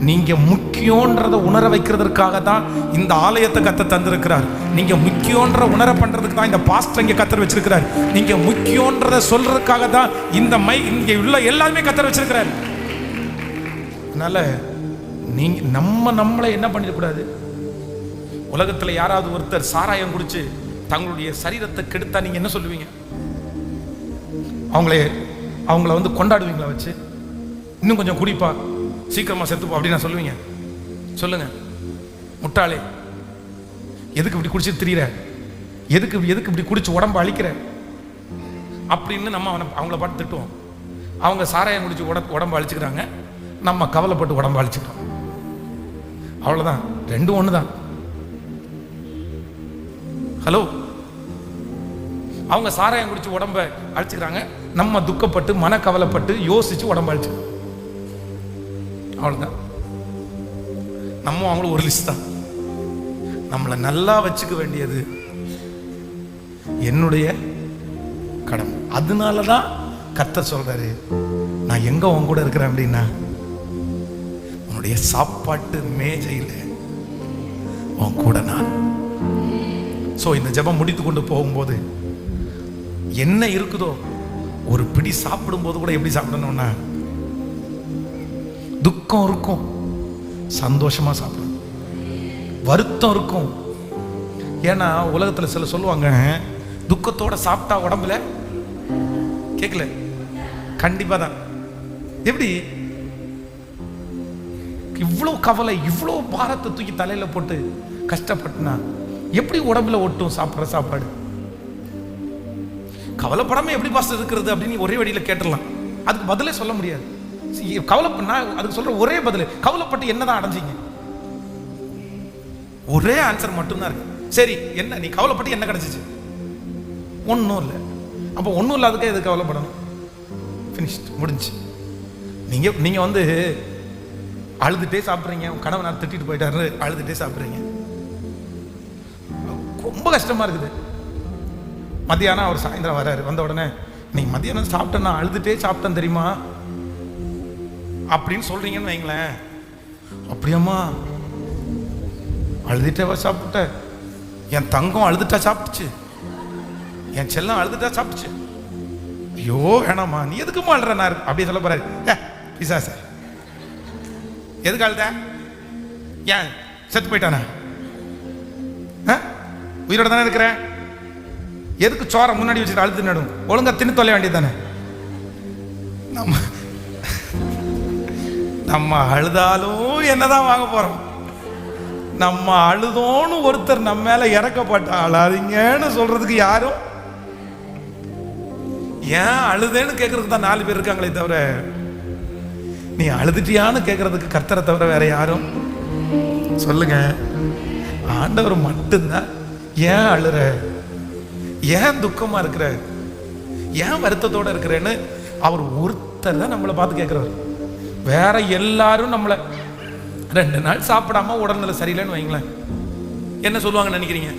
S1: நீங்க முக்கியன்றத உணர வைக்கிறதுக்காக தான் இந்த ஆலயத்தை கர்த்தர் தந்திருக்கிறார். நீங்க முக்கியன்ற உணர பண்றதுக்கு தான் இந்த பாஸ்டர் இங்க கர்த்தர் வச்சிருக்கிறார். நீங்க முக்கியன்றத சொல்றதுக்காக தான் இந்த இங்க உள்ள எல்லாமே கர்த்தர் வச்சிருக்கிறார். அதனால நீங்க நம்மளை என்ன பண்ணிடக்கூடாது? உலகத்துல யாராவது ஒருத்தர் சாராயம் குடிச்சு தங்களுடைய சரீரத்தை கெடுத்தா நீங்க என்ன சொல்லுவீங்க? அவங்கள வந்து கொண்டாடுவீங்களா வச்சு? இன்னும் கொஞ்சம் குடிப்பா, சீக்கிரமா செத்துப்பா அப்படின்னு சொல்லுவீங்க? சொல்லுங்க. முட்டாளே, எதுக்கு இப்படி குடிச்சு திரியிற? எதுக்கு இப்படி குடிச்சு உடம்பு அழிக்கிற அப்படின்னு நம்ம அவங்கள பார்த்து திட்டுவோம். அவங்க சாராயம் குடிச்சு உடம்பு அழிச்சுக்கிறாங்க, நம்ம கவலைப்பட்டு உடம்பு அழிச்சுக்கிறோம். அவ்வளவுதான், ரெண்டும் ஒண்ணுதான். ஹலோ, அவங்க சாராயம் குடிச்சு உடம்ப அழிச்சுக்கிறாங்க, நம்ம துக்கப்பட்டு மன கவலைப்பட்டு யோசிச்சு உடம்பு அழிச்சுக்கிறோம். அவ்வளவுதான். நம்ம அவங்களும் ஒரு லிஸ்ட் தான். நம்மளை நல்லா வச்சுக்க வேண்டியது என்னுடைய கடமை. அதனாலதான் கர்த்தர் சொல்றாரு, நான் எங்க உன் கூட இருக்கிறேன் அப்படின்னா, உன்னுடைய சாப்பாட்டு மேஜையில் உன் கூட நான். ஸோ இந்த ஜெபம் முடித்து கொண்டு போகும்போது என்ன இருக்குதோ, ஒரு பிடி சாப்பிடும்போது கூட எப்படி சாப்பிடணும்னா, துக்கம் இருக்கும், சந்தோஷமா சாப்பிடணும். வருத்தம் இருக்கும். ஏன்னா உலகத்துல சில சொல்லுவாங்க, துக்கத்தோட சாப்பிட்டா உடம்புல கேட்கல. கண்டிப்பா தான். எப்படி இவ்வளவு கவலை, இவ்வளவு பாரத்தை தூக்கி தலையில போட்டு கஷ்டப்பட்டுனா எப்படி உடம்புல ஒட்டும் சாப்பிட்ற சாப்பாடு? கவலைப்படாம எப்படி பாஸ்டர் இருக்கிறது அப்படின்னு ஒரே வழியில கேட்டுடலாம். அதுக்கு பதிலே சொல்ல முடியாது. கவலைப்பண்ணா அதுக்கு சொல்ற ஒரே பதில், கவலைப்பட்டு என்னதான் அடைஞ்சீங்க? ஒரே ஆன்சர் மட்டும்தான் இருக்கு. சரி, என்ன நீ கவலைப்பட்டு என்ன கிடைச்சிச்சு? ஒன்றும் இல்லை. அப்போ ஒன்றும் இல்லாததுக்கே எது கவலைப்படணும்? ஃபினிஷ்ட், முடிஞ்சு. நீங்க வந்து அழுதுட்டே சாப்பிட்றீங்க, உங்க கணவன் திட்டிட்டு போயிட்டாரு, அழுதுட்டே சாப்பிட்றீங்க, ரொம்ப கஷ்டமா இருக்குது. மத்தியானம் அவர் சாயந்தரம் வர்றாரு, வந்த உடனே நீ மத்தியானம் சாப்பிட்ட, நான் அழுதுட்டே சாப்பிட்டேன் தெரியுமா அப்படின்னு சொல்றீங்கன்னு வைங்களேன். அப்படியாம்மா, அழுதுட்டே சாப்பிட்ட? என் தங்கம் அழுதுட்டா சாப்பிட்டுச்சு, என் செல்லம் அழுதுட்டா சாப்பிட்டுச்சு. ஐயோ வேணாமா, நீ எதுக்குமா அழுற? நான் அப்படி சொல்ல போறாரு. பிசா சார், எதுக்கு அழுத? ஏன் செத்து போயிட்டானா? உயிரோட தானே இருக்கிறேன், எதுக்கு சோற முன்னாடி வச்சுட்டு அழுது நடும்? ஒழுங்கா தின்னு தொல்ல வேண்டியது தானே. நம்ம அழுதாலும் என்னதான் வாங்க போறோம்? நம்ம அழுதோன்னு ஒருத்தர் நம்ம மேல இறக்கப்பட்ட அழாதீங்கன்னு சொல்றதுக்கு யாரும், ஏன் அழுதேன்னு கேட்கறதுக்கு தான் 4 பேர் இருக்காங்களே தவிர, நீ அழுதுட்டியான்னு கேட்கறதுக்கு கர்த்தரை தவிர வேற யாரும் சொல்லுங்க. ஆண்டவர் மட்டும்தான் ஏன் அழுற, ஏன் துக்கமா இருக்கிற, ஏன் வருத்தத்தோட இருக்கிறேன்னு அவர் ஒருத்தர் தான் நம்மளை பார்த்து கேட்கிறவர். வேற எல்லாரும் நம்மளை 2 நாள் சாப்பிடாம உடல்நிலை சரியில்லைன்னு வைங்களேன், என்ன சொல்லுவாங்கன்னு நினைக்கிறீங்க?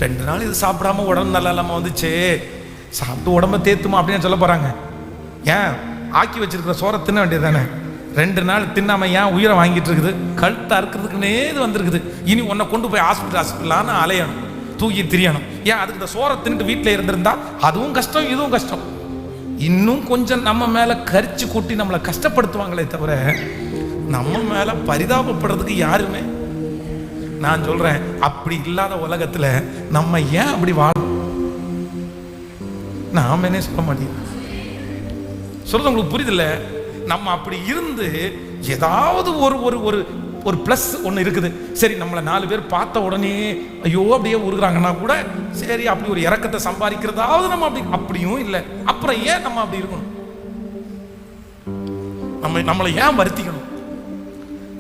S1: 2 நாள் இது சாப்பிடாம உடம்பு நல்லா இல்லாம வந்துச்சு, சாப்பிட்டு உடம்ப தேத்துமா அப்படின்னு சொல்ல போறாங்க. ஏன் ஆக்கி வச்சிருக்கிற சோறை தின்ன வேண்டியது தானே? 2 நாள் தின்னாம ஏன் உயிரை வாங்கிட்டு இருக்குது? கழுத்தை அறுக்கிறதுக்குன்னே இது வந்திருக்குது. இனி உன்னை கொண்டு போய் ஹாஸ்பிட்டலான்னு அலையணும், தூக்கி திரியணும். ஏன் அதுக்கு இந்த சோறை தின்னுட்டு வீட்டில் இருந்திருந்தா அதுவும் கஷ்டம், இதுவும் கஷ்டம். இன்னும் கொஞ்சம் நம்ம மேல கரிச்சு கூட்டி நம்மளை கஷ்டப்படுத்துவாங்களே தவிர நம்ம மேல பரிதாபப்படுறதுக்கு யாருமே, நான் சொல்றேன், அப்படி இல்லாத உலகத்துல நம்ம ஏன் அப்படி வாழும்? நாம என்ன சொல்ல மாட்டேன் சொல்றது உங்களுக்கு புரியுதில்ல? நம்ம அப்படி இருந்து ஏதாவது ஒரு பிளஸ் ஒன்று இருக்குது. சரி, நம்மளை 4 பேர் பார்த்த உடனே ஐயோ அப்படியே உருகுறாங்கன்னா கூட சரி, அப்படி ஒரு இறக்கத்தை சம்பாதிக்கிறதாவது நம்ம அப்படியும் இல்லை. அப்புறம் ஏன் நம்ம அப்படி இருக்கணும்? நம்மளை ஏன் வருத்திக்கணும்?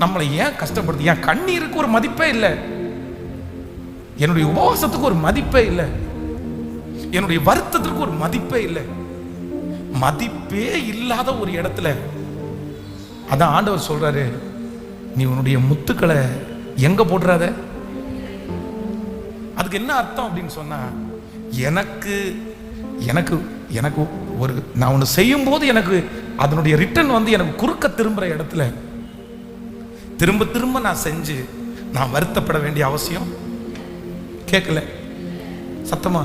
S1: நம்மளை ஏன் கஷ்டப்படுது? என் கண்ணீருக்கு ஒரு மதிப்பே இல்லை, என்னுடைய உபவாசத்துக்கு ஒரு மதிப்பே இல்லை, என்னுடைய வருத்தத்திற்கு ஒரு மதிப்பே இல்லை. மதிப்பே இல்லாத ஒரு இடத்துல அதான் ஆண்டவர் சொல்றாரு, நீ உன்னுடைய முத்துக்களை எங்க போடுறாத. அதுக்கு என்ன அர்த்தம் அப்படின்னு சொன்னா, எனக்கு எனக்கு எனக்கு ஒரு நான் ஒன்று செய்யும் போது எனக்கு அதனுடைய ரிட்டர்ன் வந்து எனக்கு குறுக்க திரும்புற இடத்துல திரும்ப திரும்ப நான் செஞ்சு நான் வருத்தப்பட வேண்டிய அவசியம் கேட்கல. சத்தமா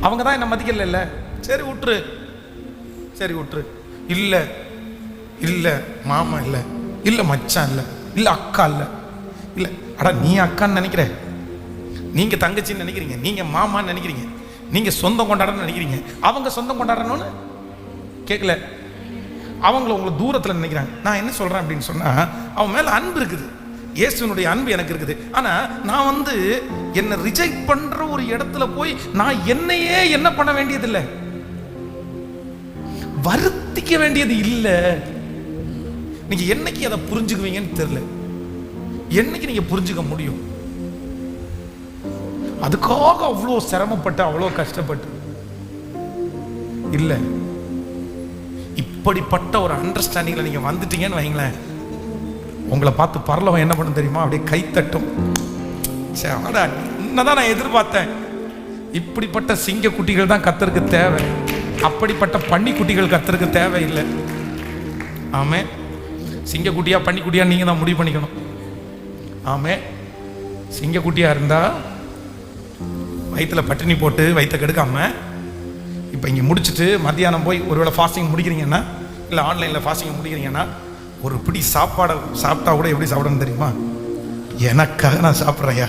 S1: அவங்க தான் என்ன மதிக்கல. சரி விட்டுரு, சரி விட்டுரு. இல்லை இல்லை மாமா இல்லை, இல்லை மச்சான் இல்லை, இல்லை அக்கா இல்லை, இல்லை அடா நீ அக்கான்னு நினைக்கிற, நீங்க தங்கச்சின்னு நினைக்கிறீங்க, நீங்க மாமான்னு நினைக்கிறீங்க, நீங்க சொந்தம் கொண்டாடணும்னு நினைக்கிறீங்க, அவங்க சொந்தம் கொண்டாடணும்னு கேட்கல. அவங்கள உங்களை தூரத்தில் நினைக்கிறாங்க. நான் என்ன சொல்றேன் அப்படின்னு சொன்னா, அவன் மேல அன்பு இருக்குது, இயேசுனுடைய அன்பு எனக்கு இருக்குது. ஆனா நான் வந்து என்ன ரிஜெக்ட் பண்ற ஒரு இடத்துல போய் நான் என்னையே என்ன பண்ண வேண்டியது இல்லை, வருத்திக்க வேண்டியது இல்லை. நீங்க என்னைக்கு அதை புரிஞ்சுக்குவீங்கன்னு தெரியல, என்னைக்கு நீங்க புரிஞ்சுக்க முடியும்? அதுக்காக அவ்வளோ சிரமப்பட்டு அவ்வளோ கஷ்டப்பட்டு இல்லை. இப்படிப்பட்ட ஒரு அண்டர்ஸ்டாண்டிங்ல நீங்க வந்துட்டீங்கன்னு வைங்களேன், உங்களை பார்த்து பரலவன் என்ன பண்ண தெரியுமா? அப்படியே கைத்தட்டும். என்னதான் நான் எதிர்பார்த்தேன். இப்படிப்பட்ட சிங்க குட்டிகள் தான் கர்த்தருக்கு தேவை, அப்படிப்பட்ட பன்னி குட்டிகள் கர்த்தருக்கு தேவையில்லை. ஆமே, சிங்க குட்டியா பன்னி குட்டியா நீங்க தான் முடிவு பண்ணிக்கணும். ஆமே, சிங்க குட்டியா இருந்தா வயிற்றுல பட்டினி போட்டு வயிற்ற கெடுக்காம இப்போ இங்கே முடிச்சுட்டு மத்தியானம் போய் ஒருவேளை ஃபாஸ்டிங் முடிக்கிறீங்கன்னா, இல்லை ஆன்லைனில் ஃபாஸ்டிங் முடிக்கிறீங்கன்னா, ஒரு பிடி சாப்பாடை சாப்பிட்டா கூட எப்படி சாப்பிடணும் தெரியுமா? எனக்காக நான் சாப்பிட்றேன்யா,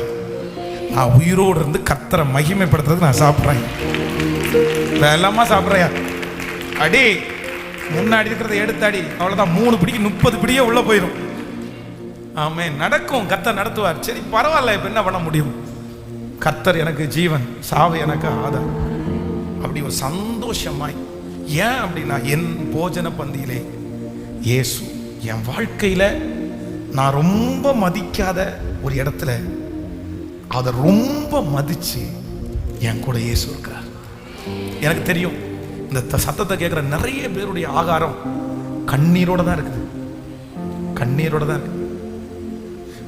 S1: நான் உயிரோடு இருந்து கர்த்தரை மகிமைப்படுத்துறதுக்கு நான் சாப்பிட்றேன், எல்லாமா சாப்பிட்றேன்யா. அடி முன்னாடி இருக்கிறத எடுத்து அடி, அவ்வளோதான். 3 பிடிக்கு 30 பிடியே உள்ளே போயிடும். ஆமே, நடக்கும், கர்த்தர் நடத்துவார். சரி பரவாயில்ல, இப்போ என்ன பண்ண முடியும்? கர்த்தர் எனக்கு ஜீவன், சாவு எனக்கு ஆதாரம். அப்படி ஒரு சந்தோஷமாய். ஏன் அப்படின்னா, என் போஜன பந்தியிலே இயேசு என் வாழ்க்கையில நான் ரொம்ப மதிக்காத ஒரு இடத்துல அதை ரொம்ப மதிச்சு என் கூட இயேசு இருக்கிறார். எனக்கு தெரியும், இந்த சத்தத்தை கேட்குற நிறைய பேருடைய ஆகாரம் கண்ணீரோட தான் இருக்குது, கண்ணீரோட தான் இருக்கு.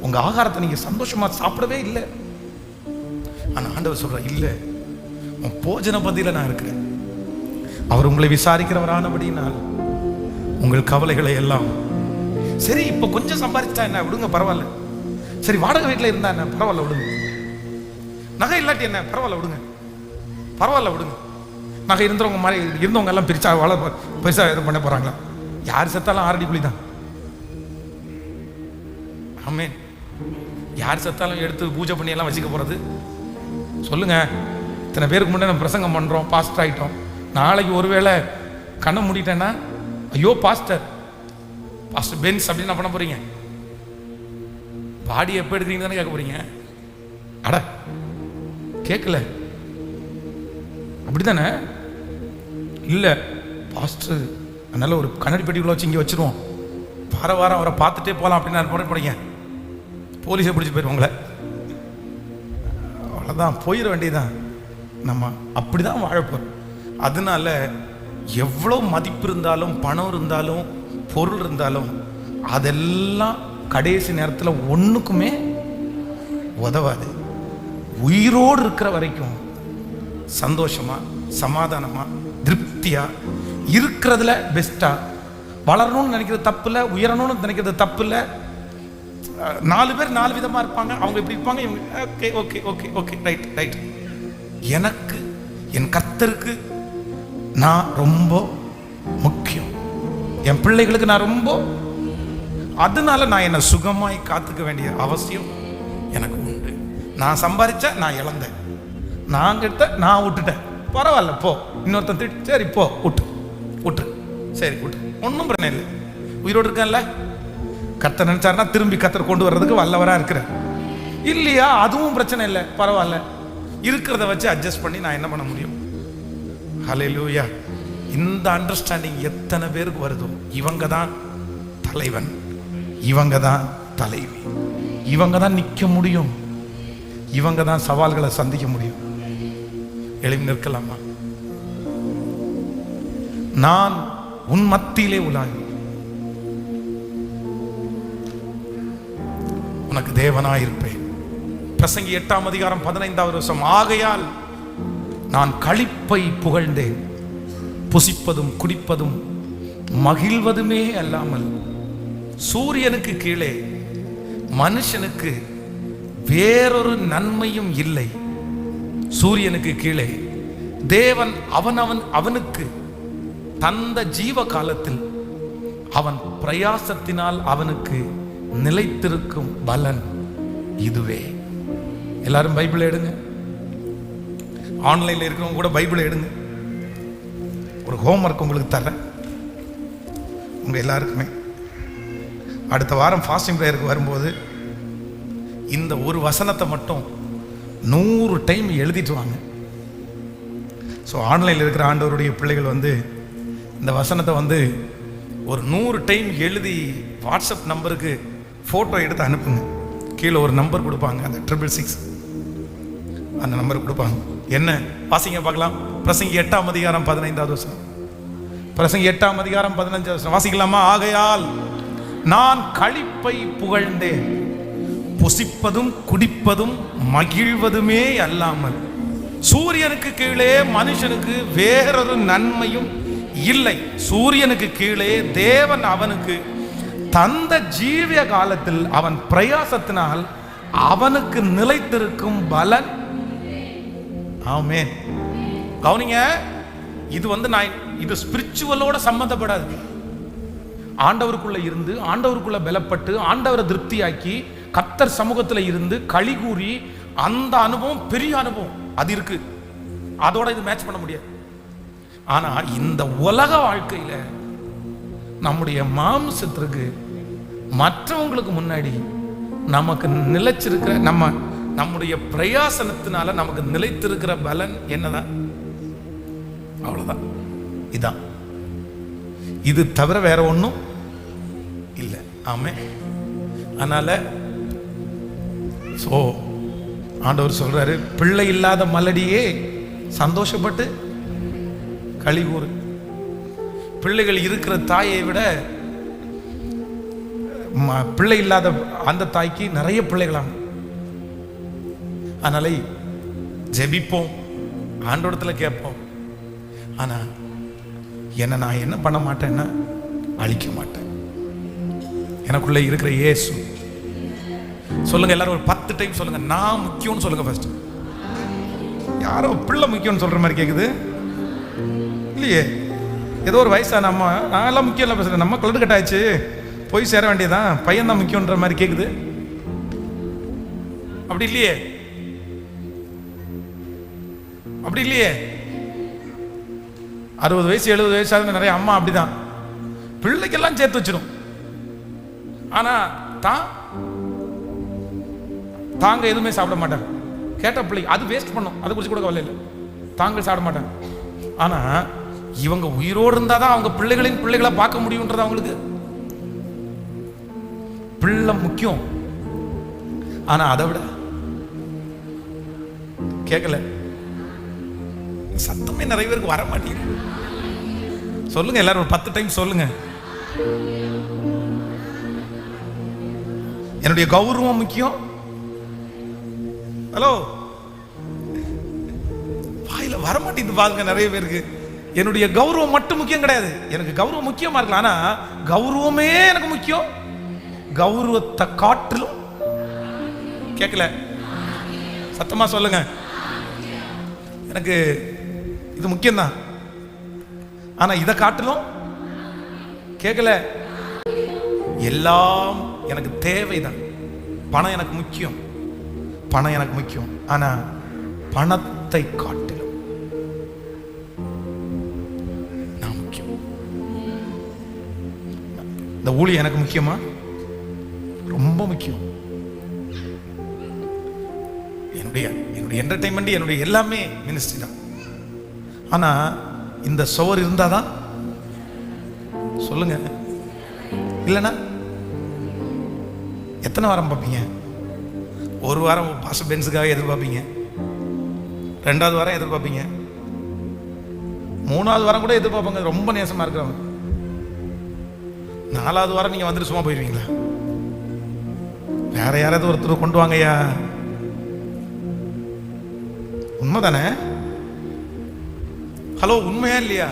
S1: உங்க ஆகாரத்தை நீங்க சந்தோஷமா சாப்பிடவே இல்லை. ஆனா ஆண்டவர் சொல்ற, இல்லை, உன் போஜன பந்தியில நான் இருக்கிறேன். அவர் உங்களை விசாரிக்கிறவரானபடினால் உங்கள் கவலைகளை எல்லாம், சரி இப்ப கொஞ்சம் சம்பாதிச்சா என்ன விடுங்க, பரவாயில்ல. சரி வாடகை வீட்டில் இருந்தா என்ன, பரவாயில்ல விடுங்க. நகை இல்லாட்டி என்ன, பரவாயில்ல விடுங்க, பரவாயில்ல விடுங்க. நகை இருந்தவங்க மாதிரி இருந்தவங்க எல்லாம் பிரிச்சா பெருசா எதுவும் பண்ண போறாங்களா? யார் செத்தாலும் ஆரடி புலி தான். ஆமே, யார் செத்தாலும் எடுத்து பூஜை பண்ணி எல்லாம் வச்சுக்க போறது? சொல்லுங்க. இத்தனை பேருக்கு முன்னாடி நம்ம பிரசங்கம் பண்றோம், பாஸ்டர் ஆயிட்டோம். நாளைக்கு ஒருவேளை கண்ணை மூடிட்டேன்னா, ஐயோ பாஸ்டர் பாஸ்டர் பென்ஸ் அப்படின்னு என்ன பண்ண போறீங்க? பாடி எப்போ எடுக்கிறீங்க தானே கேட்க போறீங்க. அட கேட்கல, அப்படித்தானே? இல்லை பாஸ்டர், அதனால ஒரு கண்ணாடி பெட்டிக்குள்ள வச்சு இங்கே வச்சிருவோம், வாரம் அவரை பார்த்துட்டே போகலாம் அப்படின்னு போறீங்க. போலீஸை பிடிச்சி போயிருவோங்களே. அதான் போயிட வேண்டியதான். நம்ம அப்படிதான் வாழப்போம். அதனால எவ்வளோ மதிப்பு இருந்தாலும், பணம் இருந்தாலும், பொருள் இருந்தாலும், அதெல்லாம் கடைசி நேரத்தில் ஒன்றுக்குமே உதவாது. உயிரோடு இருக்கிற வரைக்கும் சந்தோஷமா, சமாதானமா, திருப்தியா இருக்கிறதுல பெஸ்டா வளரணும்னு நினைக்கிறது தப்பு இல்லை, உயரணும்னு நினைக்கிறது தப்பு இல்லை. 4 பேர் 4 விதமா இருப்பாங்க. அவங்க இப்படி இருப்பாங்க, இவங்க okay okay okay okay right right. எனக்கு என் கர்த்தருக்கு நான் ரொம்ப முக்கியம். என் பிள்ளைகளுக்கு நான் ரொம்ப, அதனால நான் என்னை சுகமாய் காத்துக்க வேண்டிய அவசியம் எனக்கு உண்டு. நான் சம்பாதிச்ச நான் இழந்தேன், நான் கிட்ட நான் விட்டுட்டேன், பரவாயில்ல போ. இன்னொருத்தன் திட்டு, சரி போ விட்டு சரி விட்டு, ஒன்றும் பிரச்சனை இல்லை. உயிரோடு இருக்கேன்ல, கர்த்தர் நினைச்சாருன்னா திரும்பி கர்த்தர் கொண்டு வர்றதுக்கு வல்லவரா இருக்கிறேன் இல்லையா? அதுவும் பிரச்சனை இல்லை, பரவாயில்ல. இருக்கிறத வச்சு அட்ஜஸ்ட் பண்ணி நான் என்ன பண்ண முடியும்? ஹல்லேலூயா. இந்த அண்டர்ஸ்டாண்டிங் எத்தனை பேருக்கு வருதோ? இவங்க தான் தலைவன், இவங்க தான் தலைவி, இவங்க தான் நிற்க முடியும், இவங்க தான் சவால்களை சந்திக்க முடியும். எழுப்பி நிற்கலாமா? நான் உன் மத்தியிலே உலாவி உனக்கு தேவனாயிருப்பேன். பிரசங்கி 8ஆம் அதிகாரம் 15வது வசனம். ஆகையால் நான் களிப்பை புகழ்ந்தேன், புசிப்பதும் குடிப்பதும் மகிழ்வதுமே அல்லாமல் சூரியனுக்கு கீழே மனுஷனுக்கு வேறொரு நன்மையும் இல்லை. சூரியனுக்கு கீழே தேவன் அவனுக்கு தந்த ஜீவ காலத்தில் அவன் பிரயாசத்தினால் அவனுக்கு நிலைத்திருக்கும் பலன் இதுவே. எல்லாரும் பைபிள் எடுங்க. ஆன்லைன்ல இருக்கிறவங்க கூட பைபிள் எடுங்க. ஒரு ஹோம்ஒர்க் உங்களுக்கு தர்றேன், உங்க எல்லாருக்குமே. அடுத்த வாரம் ஃபாஸ்டிங் ப்ரேயருக்கு வரும்போது இந்த ஒரு வசனத்தை மட்டும் 100 டைம் எழுதிட்டு வாங்க. ஸோ ஆன்லைனில் இருக்கிற ஆண்டவருடைய பிள்ளைகள் இந்த வசனத்தை ஒரு 100 டைம் எழுதி வாட்ஸ்அப் நம்பருக்கு ஃபோட்டோ எடுத்து அனுப்புங்க. கீழே ஒரு நம்பர் கொடுப்பாங்க, அந்த 666 அந்த நம்பர் கொடுப்பாங்க. என்ன வாசிங்க பார்க்கலாம். பிரசங்கி 8ஆம் அதிகாரம் 15வது வசனம். பிரசங்கி 8ஆம் அதிகாரம் 15வது வசனம் வாசிக்கலாமா? ஆகையால் நான் களிப்பை புகழ்ந்தேன், புசிப்பதும் குடிப்பதும் மகிழ்வதுமே அல்லாமல் சூரியனுக்கு கீழே மனுஷனுக்கு வேறொரு நன்மையும் இல்லை. சூரியனுக்கு கீழே தேவன் அவனுக்கு தந்த ஜீவிய காலத்தில் அவன் பிரயாசத்தினால் அவனுக்கு நிலைத்திருக்கும் பலன். ஆமென். கவனிங்க, இது ஸ்பிரிச்சுவலோட சம்பந்தப்படாது. ஆண்டவருக்குள்ள இருந்து, ஆண்டவருக்குள்ள பலப்பட்டு, ஆண்டவரை திருப்தியாக்கி, கர்த்தர் சமூகத்துல இருந்து களி கூறி, அந்த அனுபவம் பெரிய அனுபவம் அது இருக்கு. அதோட இது மேட்ச் பண்ண முடியாது. ஆனா இந்த உலக வாழ்க்கையில நம்முடைய மாம்சத்திற்கு மற்றவங்களுக்கு முன்னாடி நமக்கு நிலைச்சிருக்கிற நம்முடைய பிரயாசனத்தினால நமக்கு நிலைத்திருக்கிற பலன் என்னதான்? அவ்வளவுதான். இதான். இது தவிர வேற ஒன்றும் இல்லை. ஆமென். அதனால ஆண்டவர் சொல்றாரு, பிள்ளை இல்லாத மலடியே சந்தோஷப்பட்டு களி கூறு. பிள்ளைகள் இருக்கிற தாயை விட பிள்ளை இல்லாத அந்த தாய்க்கு நிறைய பிள்ளைகளாம். அதனால ஜெபிப்போம், ஆண்டவரத்துல கேட்போம். ஆனா நான் என்ன பண்ண மாட்டேன்னா அழிக்க மாட்டேன். எனக்குள்ள இருக்கிற இயேசு. சொல்லுங்க எல்லாரும் ஒரு 10 டைம் சொல்லுங்க, நான் முக்கியம்னு சொல்லுங்க. ஃபர்ஸ்ட் யாரோ பிள்ளை முக்கியம்னு சொல்ற மாதிரி கேக்குது இல்லையே? ஏதோ ஒரு வயசான அம்மா, நான் எல்லாம் முக்கியம் இல்லை பேசுறேன், நம்ம கலந்து கட்டாச்சு, போய் சேர வேண்டியதான், பையன் தான் முக்கியன்ற மாதிரி கேக்குது. அப்படி இல்லையே, அப்படி இல்லையே. 60 வயசு 70 வயசாக நிறைய அம்மா அப்படிதான், பிள்ளைக்கெல்லாம் சேர்த்து வச்சிடும். ஆனா தாங்க எதுவுமே சாப்பிட மாட்டாங்க. கேட்ட பிள்ளைக்கு அது வேஸ்ட் பண்ணும், அதை குறிச்சு கூட கவலை இல்லை, தாங்க சாப்பிட மாட்டாங்க. ஆனா இவங்க உயிரோடு இருந்தாதான் அவங்க பிள்ளைகளின் பிள்ளைகளை பார்க்க முடியும்ன்றது அவங்களுக்கு. பிள்ளை முக்கியம். ஆனா அதை விட கேட்கல. சத்தமே நிறைய பேருக்கு வர மாட்டேங்குது. சொல்லுங்க எல்லாரும் ஒரு 10 டைம் சொல்லுங்க. என்னுடைய கௌரவம் முக்கியம். ஹலோ, வாயில வர மாட்டேங்குது பாருங்க நிறைய பேருக்கு. என்னுடைய கௌரவம் மட்டும் முக்கியம் கிடையாது. எனக்கு கௌரவம் முக்கியமா இருக்கலாம், ஆனா கௌரவமே எனக்கு முக்கியம். கௌரவத்தை காட்டிலும் கேட்கல, சத்தமா சொல்லுங்க. எனக்கு இது முக்கியம்தான், ஆனா இதை காட்டிலும் கேட்கல. எல்லாம் எனக்கு தேவைதான். பணம் எனக்கு முக்கியம், பணம் எனக்கு முக்கியம், ஆனா பணத்தை காட்டிலும் நான் முக்கியம். இந்த ஊழியம் எனக்கு முக்கியமா? ரொம்ப முக்கியம். என்னுடைய என்டர்டைன்மெண்ட், என்னுடைய எல்லாமே மினிஸ்ட்ரி தான். ஆனா இந்த சோர் இருந்தாதான் சொல்லுங்க. இல்லைன்னா எத்தனை வாரம் பார்ப்பீங்க? ஒரு வாரம் பாஸ்டர் பென்ஸுக்காக எதிர்பார்ப்பீங்க, 2வது வாரம் எதிர்பார்ப்பீங்க, 3வது வாரம் கூட எதிர்பார்ப்பாங்க ரொம்ப நேசமா இருக்கிறவங்க. 4வது வாரம் நீங்க வந்துட்டு சும்மா போயிருவீங்களா? வேற யாராவது ஒருத்தர் கொண்டு வாங்கய்யா. உண்மைதானே? ஹலோ, உண்மையா இல்லையா?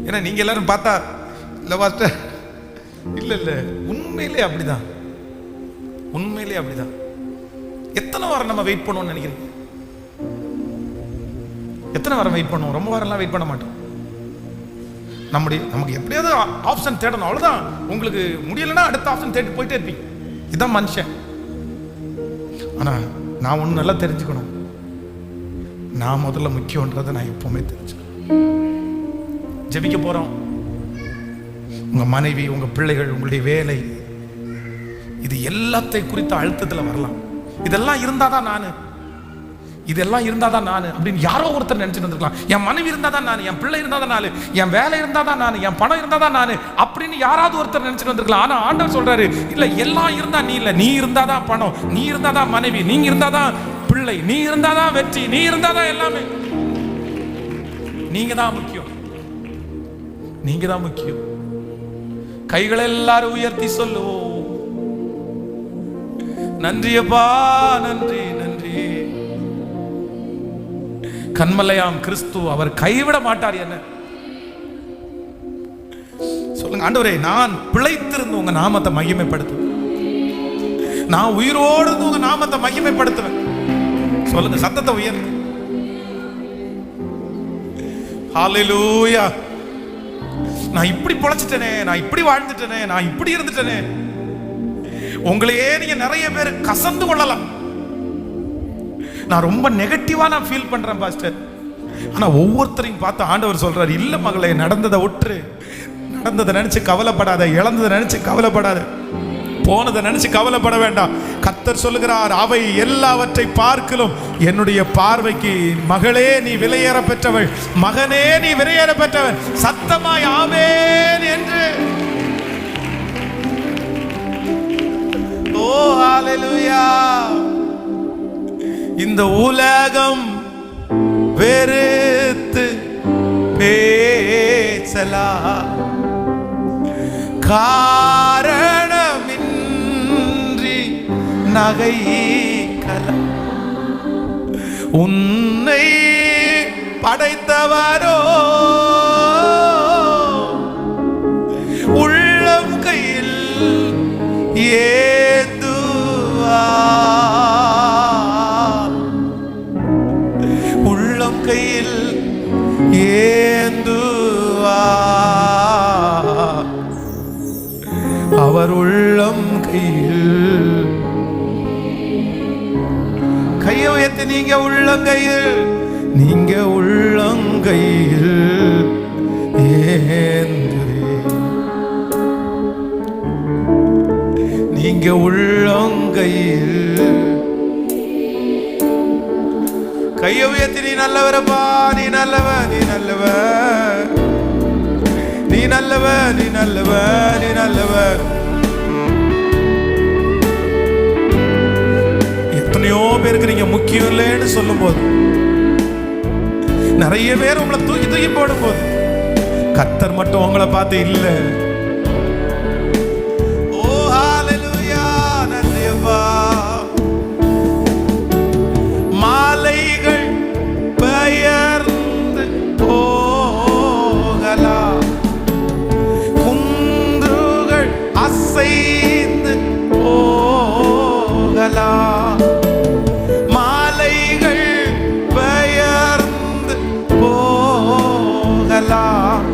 S1: ஏன்னா நீங்க எல்லாரும் பார்த்தா இல்ல பாஸ்டர், இல்ல இல்ல, உண்மையிலே அப்படிதான், உண்மையிலே அப்படிதான். எத்தனை வாரம் நம்ம வெயிட் பண்ணுவோம்னு நினைக்கிறீங்க? எத்தனை வாரம் வெயிட் பண்ணுவோம்? ரொம்ப வாரம்லாம் வெயிட் பண்ண மாட்டோம். நமக்கு எப்படியாவது ஆப்ஷன் தேடணும், அவ்வளவுதான். உங்களுக்கு முடியலைன்னா அடுத்த ஆப்ஷன் தேடி போயிட்டே இருப்பீங்க. இதான் மனுஷன். ஆனா நான் ஒண்ணு நல்லா தெரிஞ்சுக்கணும், நான் முதல்ல முக்கியன்றதை நான் எப்பவுமே தெரிஞ்சுக்கணும். ஜெபிக்க போறோம், உங்க மனைவி, உங்க பிள்ளைகள், உங்களுடைய வேலை, இது எல்லாத்தை குறித்த அழுத்தத்தில் வரலாம். இதெல்லாம் இருந்தாதான் நானு, இதெல்லாம் இருந்தாதான் நானு அப்படின்னு யாரோ ஒருத்தர் நினைச்சுட்டு இருந்திருக்கலாம். என் மனைவி இருந்தாதான் நானு, என் பிள்ளை இருந்தாதான் நானு, என் வேலை இருந்தாதான் நானு, என் பணம் இருந்தாதான் நானு அப்படின்னு யாராவது ஒருத்தர் நினைச்சுட்டு வந்திருக்கலாம். ஆனா ஆண்டவர் சொல்றாரு, இல்ல, எல்லாம் இருந்தா நீ இல்ல. நீ இருந்தாதான் பணம், நீ இருந்தாதான் மனைவி, நீங்க இருந்தாதான் பிள்ளை, நீ இருந்தாதான் வெற்றி, நீ இருந்தாதான் எல்லாமே. நீங்க தான் முக்கியம், நீங்க தான் முக்கியம். கைகளை எல்லாரும் உயர்த்தி சொல்லுவோம், நன்றியப்பா, நன்றி நன்றி. கண்மலையாம் கிறிஸ்து அவர் கைவிட மாட்டார். என்ன சொல்லுங்க, ஆண்டவரே, நான் பிழைத்திருந்து உங்க நாமத்தை மகிமைப்படுத்துவேன், நான் உயிரோடு இருந்து உங்க நாமத்தை மகிமைப்படுத்துவேன். சொல்லுங்க, சத்தத்தை உயர்த்து. ஹல்லேலூயா. நான் இப்படி பொழைச்சிட்டேனே, நான் இப்படி வாழ்ந்துட்டேனே, நான் இப்படி இருந்துட்டேனே. உங்களையே நீங்க நிறைய பேர் கசந்து கொள்ளலாம். நான் ரொம்ப நெகட்டிவா நான் ஃபீல் பண்றேன் பாஸ்டர். ஆனா ஒவ்வொருத்தரையும் பார்த்து ஆண்டவர் சொல்றாரு, இல்ல மகளே, நடந்ததை ஒற்று, நடந்ததை நினைச்சு கவலைப்படாத, இழந்ததை நினைச்சு கவலைப்படாத, போனதை நினைச்சு கவலைப்பட வேண்டாம். கர்த்தர் சொல்லுகிறார், அவை எல்லாவற்றை பார்க்கிலும் என்னுடைய பார்வைக்கு மகளே நீ விலையேற பெற்றவள், மகனே நீ விலையேற பெற்றவன். சத்தமாய் ஆமென் என்று. ஓ ஹல்லேலூயா. இந்த உலகம் வெறுத்து பேசலாம், காரணமின்றி நகைக்கலாம். உன்னை படைத்தவரோ உள்ளம் கையில் ஏந்துவார், உள்ளம் கையில் ஏந்துவார். அவர் உள்ளம் கையில். கையை உயர்த்தி நீங்க உள்ளங்கையில், நீங்க உள்ளங்கையில் ஏந்துவே, நீங்க உள்ளங்கையில். கையை உயர்த்தி நீ நல்லவரப்பா, நீ நல்லவன், நீ நல்லவன், நீ நல்லவன், நீ நல்லவன், நீ நல்லவன். எத்தனையோ பேர் பேருக்கு நீங்க முக்கியம் இல்லைன்னு சொல்லும் போது, நிறைய பேர் உங்களை தூக்கி தூக்கி போடும் போது, கர்த்தர் மட்டும் உங்களை பார்த்து இல்ல. ஓ ஹalleluya, நன்றியப்பா. மாலைகள் பெயர்ந்து போகலாம், குன்றுகள் அசைந்து போகலாம், மாலைகள் பெயர்ந்து போகலாம்,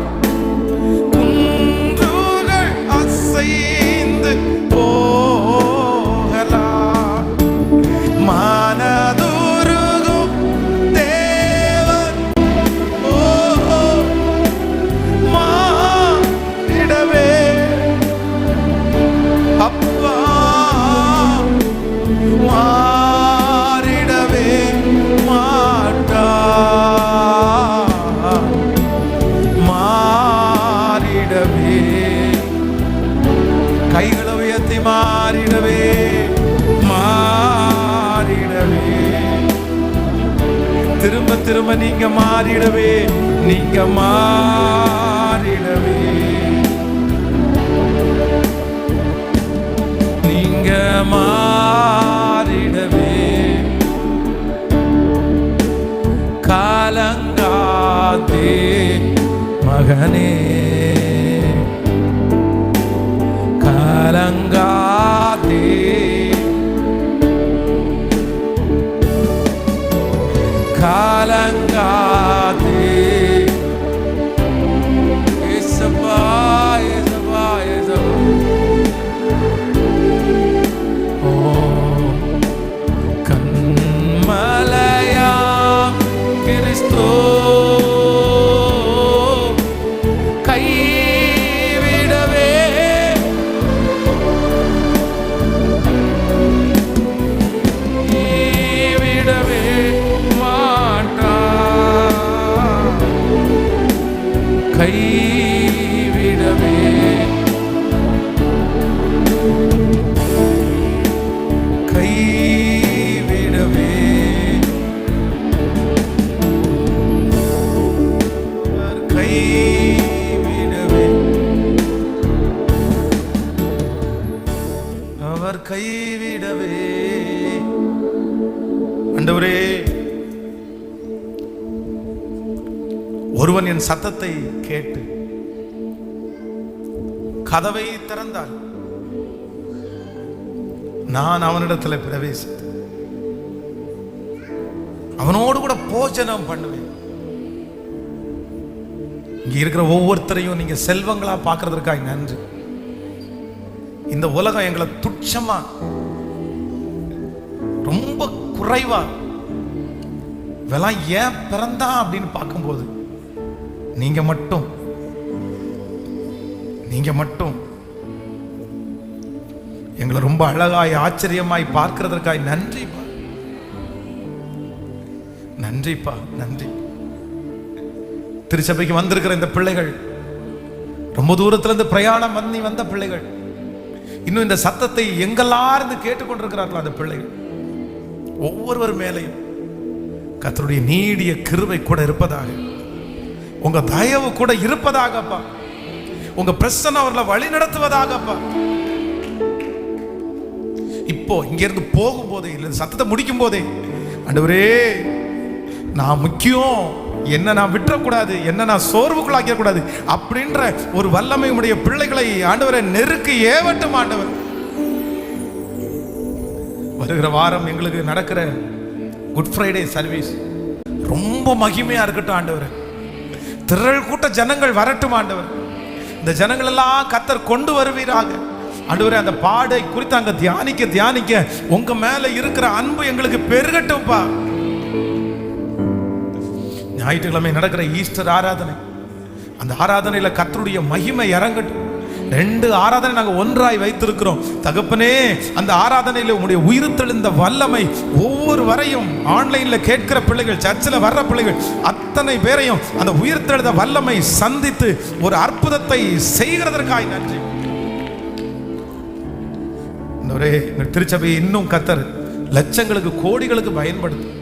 S1: குன்றுகள் அசைந்து போகலாம், மனதுருகும் தேவன் மாறிடவே அப்பா, மாறிடவே மாட்டார், மாறிடவே. கைகளை உயர்த்தி மாறிடவே மாறிடவே. திரும்ப திரும்ப நீங்க மாறிடவே, நீங்க மாறிடவே, நீங்க மாறிடவே. காலங்காதே மகனே, காலங்காதே, காலங்காதே. இயேசுவா, இயேசுவா, இயேசுவா. ஓ கண்மலையாம் கிறிஸ்து கைவிடவே கைவிடவே மாட்டார், கைவிடவே கைவிடவே. கைவிடவே அவர் கைவிடவே. ஆண்டவரே, ஒருவன் என் சத்தத்தை கேட்டு கதவை திறந்தால் நான் அவனிடத்தில் பிரவேசித்து அவனோடு கூட போஜனம் பண்ணுவேன். இங்க இருக்கிற ஒவ்வொருத்தரையும் நீங்க செல்வங்களா பார்க்கறதுக்காக நன்றி. இந்த உலகம் எங்களை துச்சமா, ரொம்ப குறைவா, இதெல்லாம் ஏன் பிறந்தா அப்படின்னு பார்க்கும்போது நீங்க மட்டும் எங்களை ரொம்ப அழகாய் ஆச்சரியமாய் பார்க்கிறதற்காய் நன்றிப்பா, நன்றிப்பா, நன்றி. திருச்சபைக்கு வந்திருக்கிற இந்த பிள்ளைகள், ரொம்ப தூரத்துல இருந்து பிரயாணம் பண்ணி வந்த பிள்ளைகள், இன்னும் இந்த சத்தத்தை எங்கெல்லாம் இருந்து கேட்டுக்கொண்டிருக்கிறார்கள் அந்த பிள்ளைகள் ஒவ்வொருவர் மேலையும் கர்த்தருடைய நீடிய கிருபை கூட இருப்பதாக, உங்க தயவு கூட இருப்பதாகப்பா, உங்க பிரசன்னம் அவர்களை வழி நடத்துவதாகப்பா. இப்போ இங்க இருந்து போகும் போதே, இல்ல சத்தத்தை முடிக்கும் போதே, ஆண்டவரே நான் முக்கியம், என்ன நான் விட்டுறக்கூடாது, என்ன நான் சோர்வுக்குள்ளாக்கிட கூடாது அப்படின்ற ஒரு வல்லமை உடைய பிள்ளைகளை ஆண்டவரை நெருக்கி ஏவட்டும். ஆண்டவர், வருகிற வாரம் எங்களுக்கு நடக்கிற குட் ஃப்ரைடே சர்வீஸ் ரொம்ப மகிமையா இருக்கட்டும் ஆண்டவர். திரள் கூட்ட ஜனங்கள் வரட்டும் ஆண்டவர். இந்த ஜனங்கள் எல்லாம் கர்த்தர் கொண்டு வருவீராக ஆண்டவரே. அந்த பாடை குறித்து அங்க தியானிக்க உங்க மேல இருக்கிற அன்பு எங்களுக்கு பெருகட்டும்பா. ஞாயிற்றுக்கிழமை நடக்கிற ஈஸ்டர் ஆராதனை, அந்த ஆராதனையில கர்த்தருடைய மகிமை இறங்கட்டும். 2 ஆராதனை நாங்கள் ஒன்றாய் வைத்திருக்கிறோம் தகப்பனே. அந்த ஆராதனையில் உங்களுடைய உயிர்த்தெழுந்த வல்லமை ஒவ்வொரு வரையும் ஆன்லைன்ல கேட்கிற பிள்ளைகள், சர்ச்சில் வர்ற பிள்ளைகள் அத்தனை பேரையும் அந்த உயிர்த்தெழுந்த வல்லமை சந்தித்து ஒரு அற்புதத்தை செய்கிறதற்காய் நன்றி. திருச்சபை இன்னும் கர்த்தர் லட்சங்களுக்கு கோடிகளுக்கு பயன்படுத்தும்.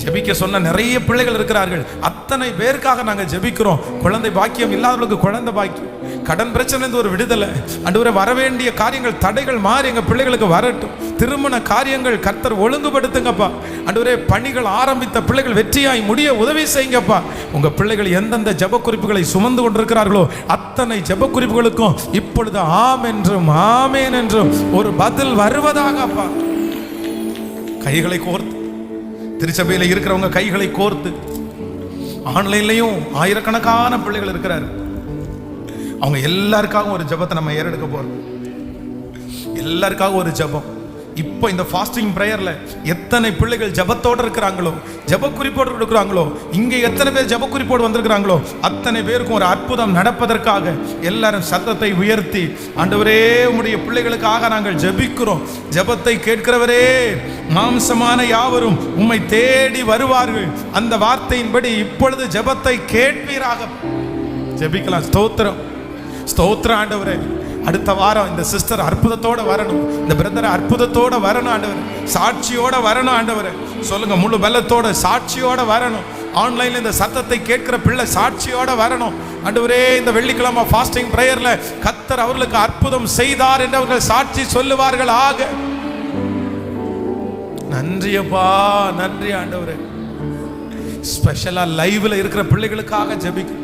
S1: ஜெபிக்க சொன்ன நிறைய பிள்ளைகள் இருக்கிறார்கள். அத்தனை பேருக்காக நாங்கள் ஜெபிக்கிறோம். குழந்தை பாக்கியம் இல்லாதவர்களுக்கு குழந்தை பாக்கியம், கடன் பிரச்சனை ஒரு விடுதலை. ஆண்டவரே, வரவேண்டிய காரியங்கள் தடைகள் மாறி எங்க பிள்ளைகளுக்கு வரட்டும். திருமண காரியங்கள் கர்த்தர் ஒழுங்குபடுத்துங்கப்பா. ஆண்டவரே, பணிகள் ஆரம்பித்த பிள்ளைகள் வெற்றியாய் முடிய உதவி செய்யுங்கப்பா. உங்க பிள்ளைகள் எந்தெந்த ஜெப குறிப்புகளை சுமந்து கொண்டிருக்கிறார்களோ அத்தனை ஜெப குறிப்புகளுக்கும் இப்பொழுது ஆம் என்றும் ஆமேன் என்றும் ஒரு பதில் வருவதாகப்பா. கைகளை கோர்த்து, திருச்சபையில் இருக்கிறவங்க கைகளை கோர்த்து, ஆன்லைன்லையும் ஆயிரக்கணக்கான பிள்ளைகள் இருக்கிறாரு. அவங்க எல்லாருக்காகவும் ஒரு ஜெபத்தை நம்ம ஏறெடுக்க போறோம். எல்லாருக்காகவும் ஒரு ஜெபம். இப்போ இந்த ஃபாஸ்டிங் பிரேயர்ல எத்தனை பிள்ளைகள் ஜெபத்தோடு இருக்கிறாங்களோ, ஜெப குறிப்போடு இருக்கிறாங்களோ, இங்கே எத்தனை பேர் ஜெப குறிப்போடு வந்திருக்கிறாங்களோ அத்தனை பேருக்கும் ஒரு அற்புதம் நடப்பதற்காக எல்லாரும் சத்தத்தை உயர்த்தி, ஆண்டவரே உம்முடைய பிள்ளைகளுக்காக நாங்கள் ஜெபிக்கிறோம். ஜெபத்தை கேட்கிறவரே, மாம்சமான யாவரும் உம்மை தேடி வருவார்கள். அந்த வார்த்தையின்படி இப்பொழுது ஜெபத்தை கேட்பீராக. ஜெபிக்கலாம். ஸ்தோத்திரம், ஸ்தோத்திரம் ஆண்டவரே. அடுத்த வாரம் இந்த சிஸ்டர் அற்புதத்தோட வரணும், இந்த பிரதர் அற்புதத்தோட வரணும் ஆண்டவர், சாட்சியோட வரணும் ஆண்டவர். சொல்லுங்க, முழு பலத்தோட சாட்சியோட வரணும். ஆன்லைன்ல இந்த சத்தத்தை கேட்கிற பிள்ளை சாட்சியோட வரணும் ஆண்டவரே. இந்த வெள்ளிக்கிழமை ஃபாஸ்டிங் பிரேயர்ல கர்த்தர் அவர்களுக்கு அற்புதம் செய்தார் என்று அவர்கள் சாட்சி சொல்லுவார்கள் ஆக. நன்றியப்பா, நன்றி ஆண்டவரே. ஸ்பெஷலா லைவ்ல இருக்கிற பிள்ளைகளுக்காக ஜெபிக்கும்.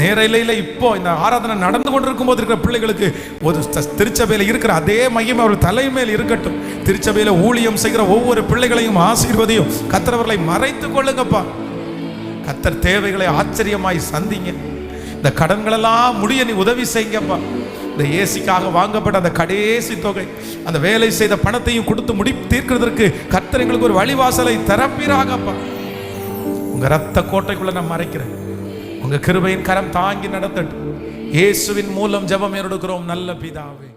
S1: நேரலையில் இப்போ இந்த ஆராதனை நடந்து கொண்டிருக்கும் போது இருக்கிற பிள்ளைகளுக்கு ஒரு திருச்சபையில் இருக்கிற அதே மையம் அவர்கள் தலைமையில் இருக்கட்டும். திருச்சபையில் ஊழியம் செய்கிற ஒவ்வொரு பிள்ளைகளையும் ஆசீர்வதியும். கர்த்தர் அவர்களை மறைத்துக் கொள்ளுங்கப்பா. கர்த்தர் தேவைகளை ஆச்சரியமாய் சந்திங்க. இந்த கடன்களெல்லாம் முடிய நீ உதவி செய்யுங்கப்பா. இந்த ஏசிக்காக வாங்கப்பட்ட அந்த கடைசி தொகை, அந்த வேலை செய்த பணத்தையும் கொடுத்து தீர்க்கிறதற்கு கர்த்தர் எங்களுக்கு ஒரு வழிவாசலை திறப்பீராகப்பா. உங்க ரத்த கோட்டைக்குள்ள நான் மறைக்கிறேன். உங்க கிருபையின் கரம் தாங்கி நடத்தட்டும். இயேசுவின் மூலம் ஜெபம் எடுக்கிறோம் நல்ல பிதாவே.